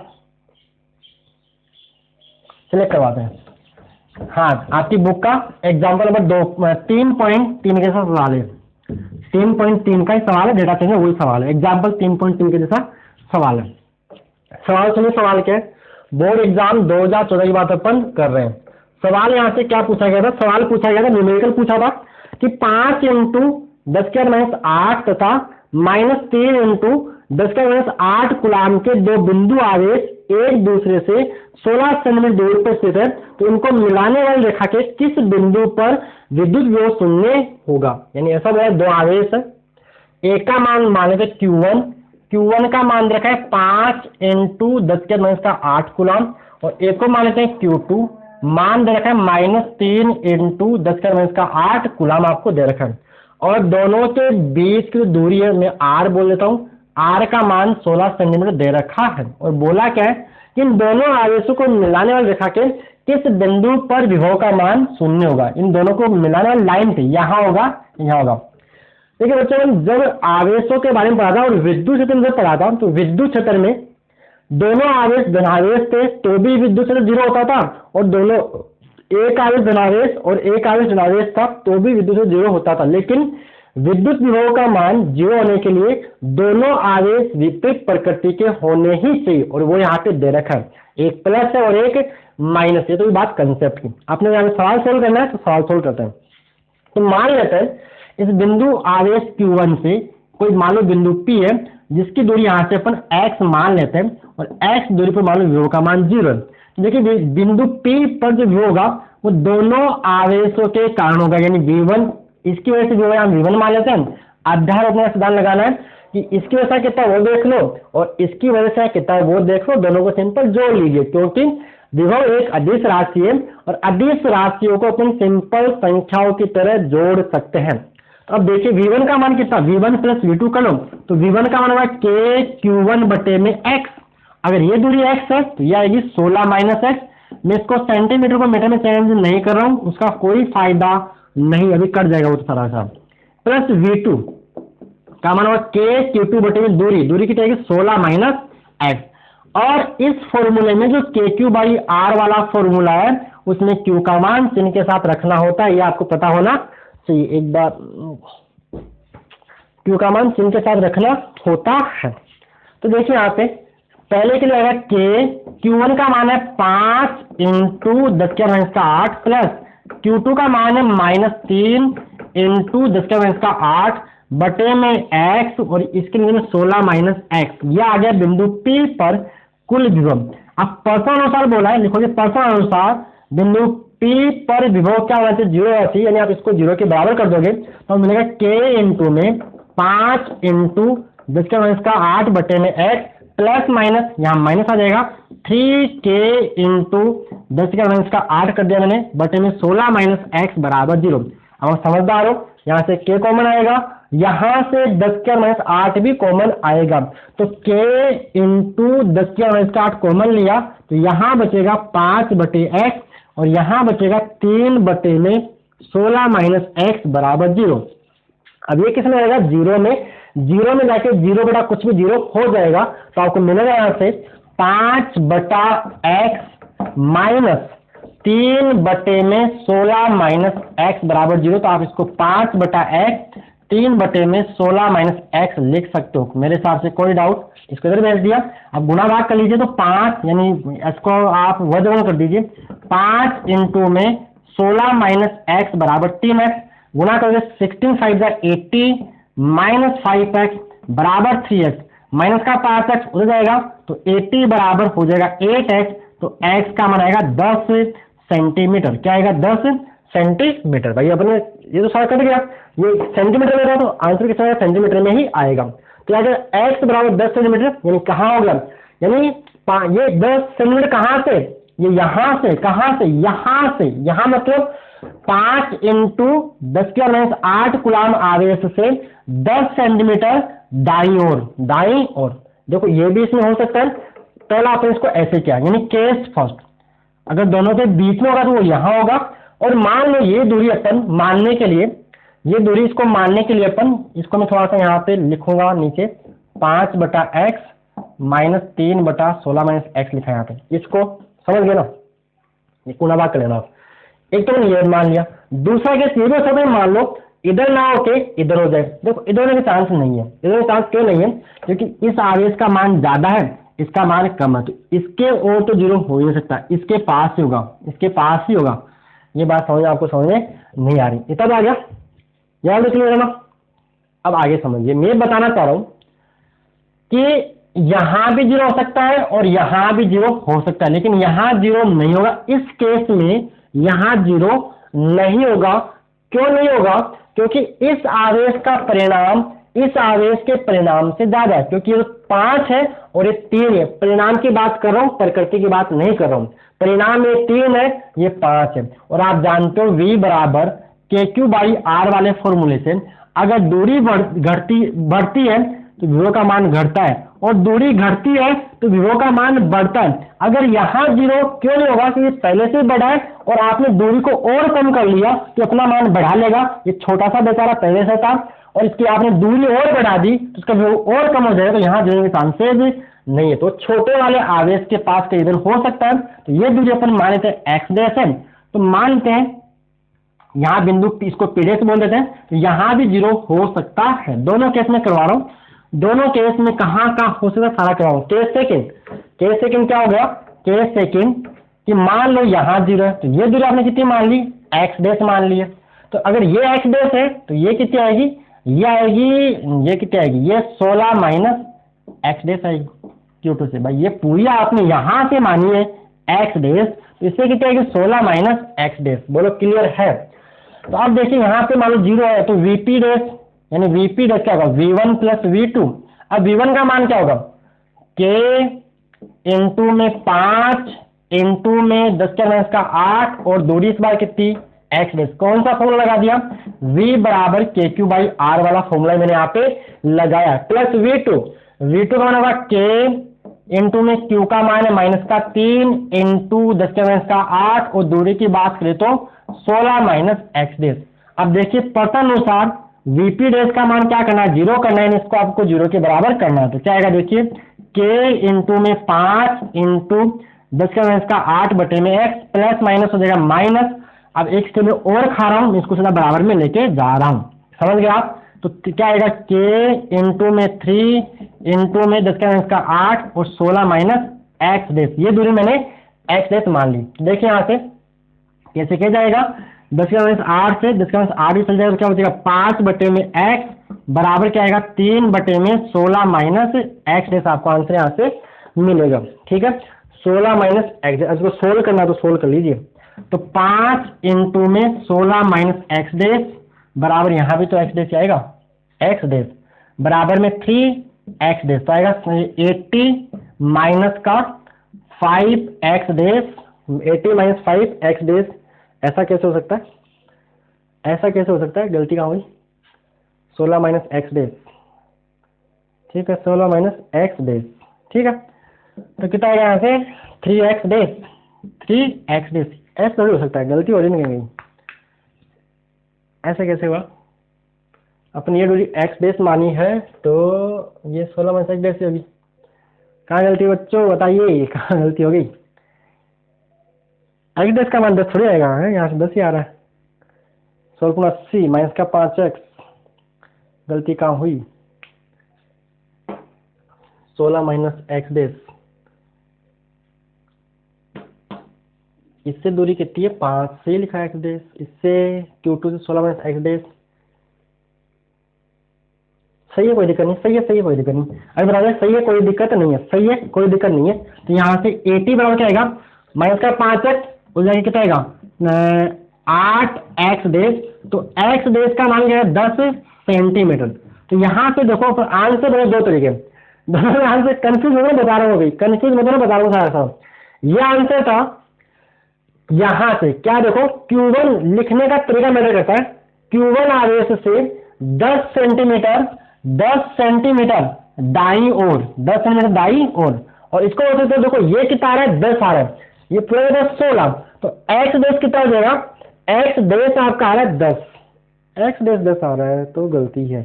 चलिए करवाते हैं। हाँ, आपकी बुक का एग्जाम्पल नंबर 3.3 के साथ सवाल है, 3.3 का ही सवाल है, डेटा चाहिए वही सवाल है, एग्जाम्पल 3.3 के जैसा सवाल है। सवाल सुनिए, सवाल क्या है, बोर्ड एग्जाम 2014 की बात अपन कर रहे हैं। सवाल यहाँ से क्या पूछा गया था, सवाल पूछा गया था, न्यूमेरिकल पूछा था कि 5 इंटू 10⁻8 तथा -3 इंटू 10⁻8 कूलाम के दो बिंदु आवेश एक दूसरे से 16 सेंटीमीटर दूरी पर स्थित है, तो इनको मिलाने वाली रेखा के किस बिंदु पर विद्युत विभव शून्य होगा। यानी ऐसा बोला, दो आवेश है, एक का मान मान लेते Q1 का मान रखा है 5 इंटू 10⁻8 कूलाम, और एक को मान लेते हैं Q2, मान दे रखा है -3 इंटू 10⁻8 कूलाम आपको दे रखा है, और दोनों के बीच की दूरी है, मैं R बोल देता हूँ, R का मान 16 सेंटीमीटर दे रखा है, और बोला क्या है कि इन दोनों आवेशों को मिलाने वाली रेखा के किस बिंदु पर विभव का मान शून्य होगा। इन दोनों को मिलाने वाली लाइन थी, यहाँ होगा, यहाँ होगा। देखिए बच्चों, जब आवेशों के बारे में पढ़ा था और विद्युत क्षेत्र में पढ़ा था, तो विद्युत क्षेत्र में दोनों आवेश धनावेश थे तो भी विद्युत क्षेत्र 0 होता था, और दोनों एक आवेश धनावेश और एक आवेश ऋणावेश था तो भी विद्युत क्षेत्र 0 होता था। लेकिन विद्युत विभव का मान 0 होने के लिए दोनों आवेश विपरीत प्रकृति के होने ही चाहिए, और वो यहाँ पे दे रखा है, एक प्लस है और एक माइनस है। तो ये बात कंसेप्ट की, आपने यहाँ सवाल सोल्व करना है तो सवाल सोल्व करते हैं। तो मान लेते हैं इस बिंदु आवेश Q1 से कोई मान लो बिंदु P है, जिसकी दूरी यहाँ से अपन x मान लेते हैं, और x दूरी पर मान लो विभव का मान 0 है। देखिए बिंदु P पर जो विभव होगा वो दोनों आवेशों के कारण होगा, यानी V1, इसकी वजह से विभव यहाँ V1 मान लेते हैं। अध्याय अपना सिद्धांत लगाना है कि इसकी वजह से कितना वो देख लो और इसकी वजह से कितना वो देख लो, दोनों को सिंपल जोड़ लीजिए, क्योंकि विभव एक अदिश राशि है और अदिश राशियों को अपन सिंपल संख्याओं की तरह जोड़ सकते हैं। अब देखिए V1 का मान कितना, V1 प्लस V2 कर लो, तो V1 का मान होगा k Q1 बटे में x। अगर ये दूरी x है तो यह आएगी 16 माइनस x। मैं इसको सेंटीमीटर को मीटर में चेंज नहीं कर रहा हूँ, उसका कोई फायदा नहीं, अभी कट जाएगा वो सारा सा। प्लस V2 का मान होगा k Q2 बटे में दूरी कितनी आएगी 16 माइनस x। और इस फॉर्मूले में जो KQ बाई R वाला फॉर्मूला है उसमें Q का मान चिन्ह के साथ रखना होता है, ये आपको पता होना चाहिए। एक बार Q का मान चिन्ह के साथ रखना होता है। तो देखिए यहाँ पे पहले के लिए आएगा k, Q1 का मान है 5 इंटू 10⁻8 प्लस Q2 का मान है -3 इंटू 10⁻8 बटे में x, और इसके लिए 16 माइनस x। यह आ गया बिंदु P पर कुल विभव। अब परसों अनुसार बोला है, लिखोगे परसों अनुसार बिंदु P पर विभव क्या होना चाहिए, 0 होना चाहिए, यानी आप इसको 0 के बराबर कर दोगे तो मिलेगा k इंटू में 5 इंटू 10⁻8 बटे में x प्लस माइनस, यहाँ माइनस आ जाएगा 3k इंटू 10⁻8 कर दिया मैंने बटे में 16 माइनस x बराबर 0। अब समझदार हो, यहाँ से k कॉमन आएगा, यहाँ से 10⁻8 भी कॉमन आएगा, तो k इंटू 10⁻8 कॉमन लिया तो यहाँ बचेगा 5 बटे x और यहाँ बचेगा 3 बटे में 16 माइनस x बराबर 0। अब ये किसमें आएगा, 0 में जाके 0 बटा कुछ भी 0 हो जाएगा, तो आपको मिलेगा यहाँ से 5 बटा x माइनस 3 बटे में 16 माइनस x बराबर 0। तो आप इसको 5 बटा x 3 बटे में 16 माइनस x लिख सकते हो। मेरे हिसाब से कोई डाउट, इसको इधर भेज दिया। अब गुणा भाग कर लीजिए, तो 5 यानी इसको आप वर्गमूल कर दीजिए, 5 इंटू में 16 माइनस x बराबर 3x, गुणा करोगे 16 5 80 माइनस 5x बराबर 3x, माइनस का 5x उड़ जाएगा तो 80 बराबर हो जाएगा 8x। तो x का मान आएगा 10 सेंटीमीटर। क्या आएगा, 10 सेंटीमीटर। भाई अपने ये तो सारा कट गया, ये सेंटीमीटर में रहा तो आंसर कितना आएगा, सेंटीमीटर में ही आएगा। तो अगर x बराबर 10 सेंटीमीटर यानी कहाँ होगा, यानी ये 10 सेंटीमीटर कहाँ से, ये यहाँ से, कहाँ से, यहाँ से, यहाँ मतलब 5 इंटू 10⁻8 कूलाम आवेश से 10 सेंटीमीटर दाईं ओर। देखो ये भी इसमें हो सकता है, पहला आपने इसको ऐसे किया, यानी केस फर्स्ट, अगर दोनों के बीच में होगा तो वो यहाँ होगा, और मान लो ये दूरी अपन मानने के लिए, ये दूरी इसको मानने के लिए अपन इसको मैं थोड़ा सा यहाँ पे लिखूंगा नीचे 5/x माइनस 3/16 - x लिखा है यहाँ पे, इसको समझ गए ना, ये पूरा बात कर लेना आप। एक तो ये मान लिया, दूसरा केस ये भी हो सकता है, मान लो इधर ना हो के इधर हो जाए। देखो इधर होने का चांस नहीं है, इधर चांस क्यों नहीं है, क्योंकि इस आवेश का मान ज्यादा है, इसका मान कम है, तो इसके और तो जीरो हो ही नहीं सकता, इसके पास ही होगा, इसके पास ही होगा। ये बात समझ आपको समझ में नहीं आ रही, इतना तो आ गया, याद रख लेना। अब आगे समझिए, मैं बताना चाह रहा हूं कि यहां भी जीरो हो सकता है और यहां भी जीरो हो सकता है, लेकिन यहां जीरो नहीं होगा। इस केस में यहां जीरो नहीं होगा। क्यों नहीं होगा, क्योंकि इस आवेश का परिणाम इस आवेश के परिणाम से ज्यादा है, क्योंकि ये 5 है और ये 3 है। परिणाम की बात कर रहा हूं, प्रकृति की बात नहीं कर रहा हूं। परिणाम ये 3 है, ये 5 है, और आप जानते हो V बराबर KQ/R वाले फॉर्मूले से अगर दूरी बढ़ती है तो विभव का मान घटता है, और दूरी घटती है तो विभव का मान बढ़ता है। अगर यहाँ जीरो क्यों नहीं होगा, क्योंकि पहले से बढ़ा है और आपने दूरी को और कम कर लिया तो अपना मान बढ़ा लेगा। ये छोटा सा बेचारा पहले से था और इसकी आपने दूरी और बढ़ा दी तो उसका विभव और कम हो जाएगा, तो यहाँ जीरो के चांसेज नहीं है। तो छोटे वाले आवेश के पास का इधर हो सकता है, तो ये दूरी अपन मानते हैं x डैश है, तो मानते हैं यहाँ बिंदु इसको पी डैश बोल देते हैं, तो यहाँ भी जीरो हो सकता है। दोनों केस में करवा रहा हूँ, दोनों केस में कहाँ हो सकता है सारा करवाऊँ। केस सेकंड क्या हो गया, केस सेकंड कि मान लो यहाँ जीरो है, तो ये दूरी आपने कितनी मान ली, x डैश मान ली है। तो अगर ये x डैश है तो ये कितनी आएगी, ये आएगी, ये कितनी आएगी, ये 16 माइनस x डैश आएगी Q2 से। भाई ये पूरी आपने यहाँ से मानी है x डैश, तो इससे कितनी आएगी 16 माइनस x डैश। बोलो क्लियर है। तो अब देखिए यहाँ पे मान लो जीरो है, तो VP डैश यानी VP डैश क्या होगा, V1 प्लस V2। अब V1 का मान क्या होगा, K इंटू में 5 इंटू में 10⁻⁸ और दूरी इस बार कितनी x डैश। कौन सा फॉर्मूला लगा दिया, V बराबर KQ/R वाला फॉर्मूला मैंने यहाँ पे लगाया, प्लस V2 का मान होगा K इंटू में Q का मान है -3 इंटू 10⁻⁸ और दूरी की बात करें तो 16 माइनस x डैश। अब देखिए तदनुसार VP डैश का मान क्या करना है, जीरो करना है, इसको आपको जीरो के बराबर करना है। तो क्या आएगा देखिए, K इंटू में 5 इंटू 10⁻⁸ बटे में x प्लस माइनस हो जाएगा माइनस। अब एक स्टेप में और खा रहा हूं, इसको सीधा बराबर में लेके जा रहा हूं, समझ गए आप। तो क्या आएगा, K इंटू में 3 इंटू में 10⁻⁸ और 16 माइनस x डैश। ये दूरी मैंने x डैश मान ली। देखिए यहाँ से कैसे क्या जाएगा, 10⁻⁸ से 10⁻⁸ चल जाएगा, क्या हो जाएगा 5 बटे में x बराबर क्या आएगा 3 बटे में 16 माइनस x डैश। आपको आंसर यहाँ से मिलेगा, ठीक है। 16 माइनस x डैश, इसको सोल्व करना तो सोल्व कर लीजिए। तो 5 इंटू में 16 माइनस x डैश बराबर यहाँ भी तो x डैश आएगा, x डैश बराबर में 3x डैश, तो आएगा 80 माइनस का 5x dash, 80 minus 5x dash. ऐसा कैसे हो सकता है, ऐसा कैसे हो सकता है, गलती कहाँ हुई, 16 माइनस x डैश, ठीक है, 16 माइनस x डैश, ठीक है। तो कितना आएगा यहाँ से 3x डैश, 3x डैश। ऐसा नहीं हो सकता है, गलती हो रही नहीं गई, ऐसे कैसे हुआ। अपनी ये दूरी x डैश मानी है, तो ये 16 माइनस x डैश होगी। कहाँ गलती बच्चों, बताइए कहाँ गलती हो गई। x डैश का मान 10 थोड़ी आएगा, है यहाँ से 10 ही आ रहा है। 16 माइनस का 5x, गलती कहाँ हुई, 16 माइनस x डैश। इससे दूरी कितनी है 5 से लिखा है x डैश, इससे Q2 से 16 माइनस x डैश। सही है, कोई दिक्कत नहीं, सही है, सही है, कोई दिक्कत नहीं। अभी बता दें सही है, कोई दिक्कत नहीं है, सही है, कोई दिक्कत नहीं है। तो यहाँ से 80 बराबर क्या आएगा, माइनस का 5x हो जाएगा, कितना आएगा 8x डैश। तो x डैश का मान क्या है 10 सेंटीमीटर। तो यहाँ से देखो आंसर बने दो तरीके, दोनों आंसर कंफ्यूज हो गए, बता रहा हूँ अभी, कंफ्यूज मत होना, बता रहा हूँ सारा। ये आंसर था यहाँ से, क्या देखो Q1 लिखने का तरीका मैटर करता है। Q1 आवेश से 10 सेंटीमीटर दाईं ओर, 10 सेंटीमीटर दाईं ओर, और इसको बोलते तो देखो ये कितना आ रहा है 10 आ रहा है, ये पूरा 16। तो x डैश कितना हो जाएगा एक्स डेस आपका आ रहा है 10, एक्स डेस 10 आ रहा है तो गलती है।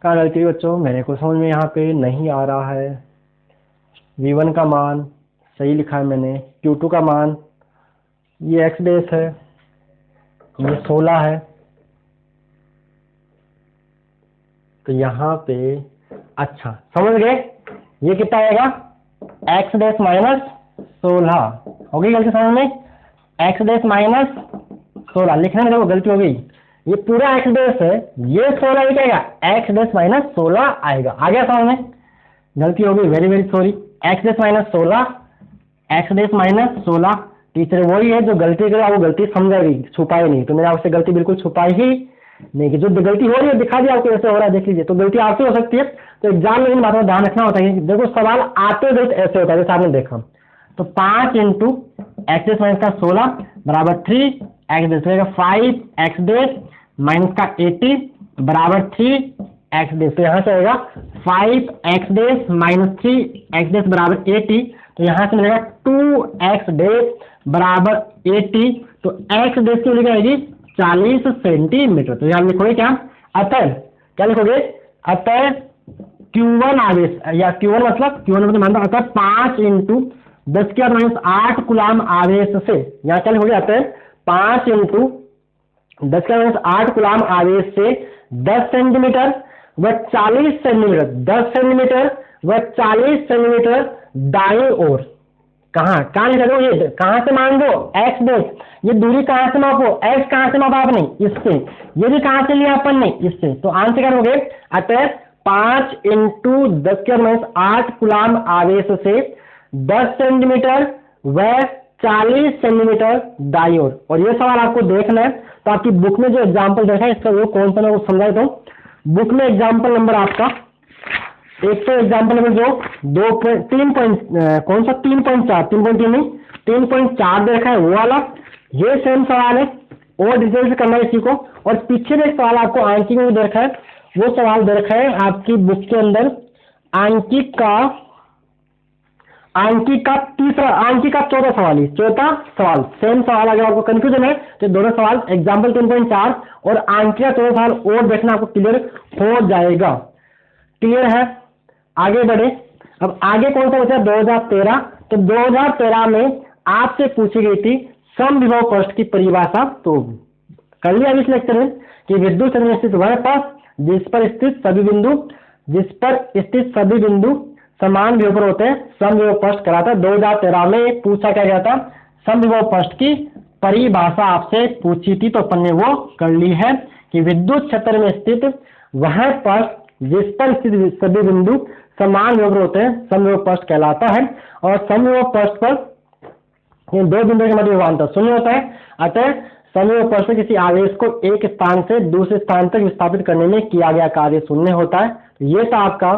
कहाँ गलती है बच्चों, मेरे को समझ में यहाँ पे नहीं आ रहा है। V1 का मान सही लिखा है मैंने, Q2 का मान ये एक्स डेस है, ये 16 है, तो यहाँ पे अच्छा समझ गए, ये कितना आएगा एक्स डेस माइनस 16 हो गई गलती समझ में, एक्स डेस माइनस 16 लिखने में देखो गलती हो गई, ये पूरा एक्स डेस है, ये 16 ही आएगा, एक्स डेस माइनस 16 आएगा, आ गया समझ में, गलती हो गई, वेरी वेरी सॉरी। एक्स डेस माइनस 16, एक्स डेस माइनस 16, टीचर वही है जो गलती करे वो गलती समझेगी, छुपाई नहीं, तो मैंने आपसे गलती बिल्कुल छुपाई ही नहीं कि जो गलती हो रही है दिखा दिया आपको ऐसे हो रहा है, देख लीजिए, तो गलती आपसे हो सकती है, तो एग्जाम में इन बातों का ध्यान रखना होता है। देखो सवाल आते वक्त ऐसे होता है जैसे आपने देखा, तो 5 इंटू एक्स डेस माइनस का 16 बराबर 3 एक्स डेस रहेगा 5 एक्स डेस माइनस का 80 बराबर 3 एक्स डेस, तो यहाँ से आएगा 5 एक्स डेस माइनस 3 एक्स डेस बराबर 80, तो यहाँ से मिलेगा 2 एक्स डेस बराबर 80, तो एक्स डेस की वैल्यू क्या आएगी 40 सेंटीमीटर, तो यहाँ लिखोगे क्या, अतः क्या लिखोगे, अतः Q1 आवेश या Q1 मतलब मान लो अतः 5 इंटू 10 की माइनस 8 कूलाम आवेश से, यहाँ क्या लिखोगे, अतः 5 इंटू 10 की माइनस 8 कूलाम आवेश से 10 सेंटीमीटर व 40 सेंटीमीटर, 10 सेंटीमीटर व 40 सेंटीमीटर दाएं ओर, कहाँ लिखा दो, ये कहाँ से मान दो एक्स डेस, ये दूरी कहाँ से मापो, एक्स कहाँ से मापा आपने इससे, ये भी कहाँ से लिया अपन ने इससे, तो आंसर क्या होगे, अतः 5 इंटू 10 की माइनस 8 कूलाम आवेश से 10 सेंटीमीटर व 40 सेंटीमीटर दाईं ओर, और ये सवाल आपको देखना है, तो आपकी बुक में जो एग्जाम्पल देखा है इसका वो कौन सा मैं वो समझा देता हूँ। बुक में एग्जाम्पल नंबर आपका एक तो एग्जाम्पल नंबर जो 3.4 3.3 नहीं 3.4 देखा है वो वाला, ये सेम सवाल है और डिटेल से करना है इसी को, और पीछे में एक सवाल आपको आंकिक में देखा है, वो सवाल देखा है आपकी बुक के अंदर आंकिक का तीसरा, आंकिक का चौथा सवाल सेम सवाल, अगर आपको कंफ्यूजन है तो दोनों सवाल एग्जाम्पल 3.4 और आंकिक का चौथा सवाल और देखना, आपको क्लियर हो जाएगा। क्लियर है, आगे बढ़े। अब आगे कौन सा बचा 2013, तो 2013 में आपसे पूछी गई थी समविभव पृष्ठ की परिभाषा, तो कर लिया इस लेक्चर में कि विद्युत चंद्र स्थित वह पथ जिस पर स्थित सभी बिंदु समान विभव पर होते हैं, समविभव पृष्ठ कराता। 2013 में पूछा क्या गया था, समविभव पृष्ठ की परिभाषा आपसे पूछी थी, तो अपन ने वो कर ली है कि विद्युत क्षेत्र में स्थित वह पृष्ठ जिस पर स्थित सभी बिंदु समान विभव होते हैं समविभव पृष्ठ कहलाता है, और समविभव पृष्ठ पर इन दो बिंदुओं के मध्य विभवांतर शून्य होता है। अतः समविभव पृष्ठ से किसी आवेश को एक स्थान से दूसरे स्थान तक विस्थापित करने में किया गया कार्य शून्य होता है। ये था आपका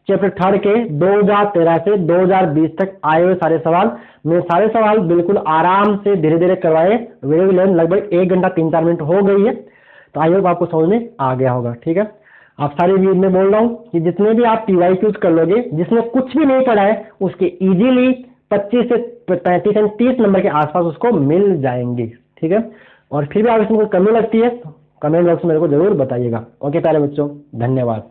चैप्टर 3 के 2013 से 2020 तक आए हुए सारे सवाल। मैं सारे सवाल बिल्कुल आराम से धीरे धीरे करवाए, वीडियो लेंथ लगभग 1 घंटा 3-4 मिनट हो गई है, तो आई होप आपको समझ में आ गया होगा। ठीक है, आप सारी वीडियो में बोल रहा हूँ कि जितने भी आप PYQs कर लोगे, जिसने कुछ भी नहीं पढ़ा है उसके इजीली 25 से 35 से 30 नंबर के आसपास उसको मिल जाएंगे। ठीक है, और फिर भी आप इसमें कोई कमी लगती है तो कमेंट बॉक्स में मेरे को जरूर बताइएगा। ओके प्यारे बच्चों, धन्यवाद।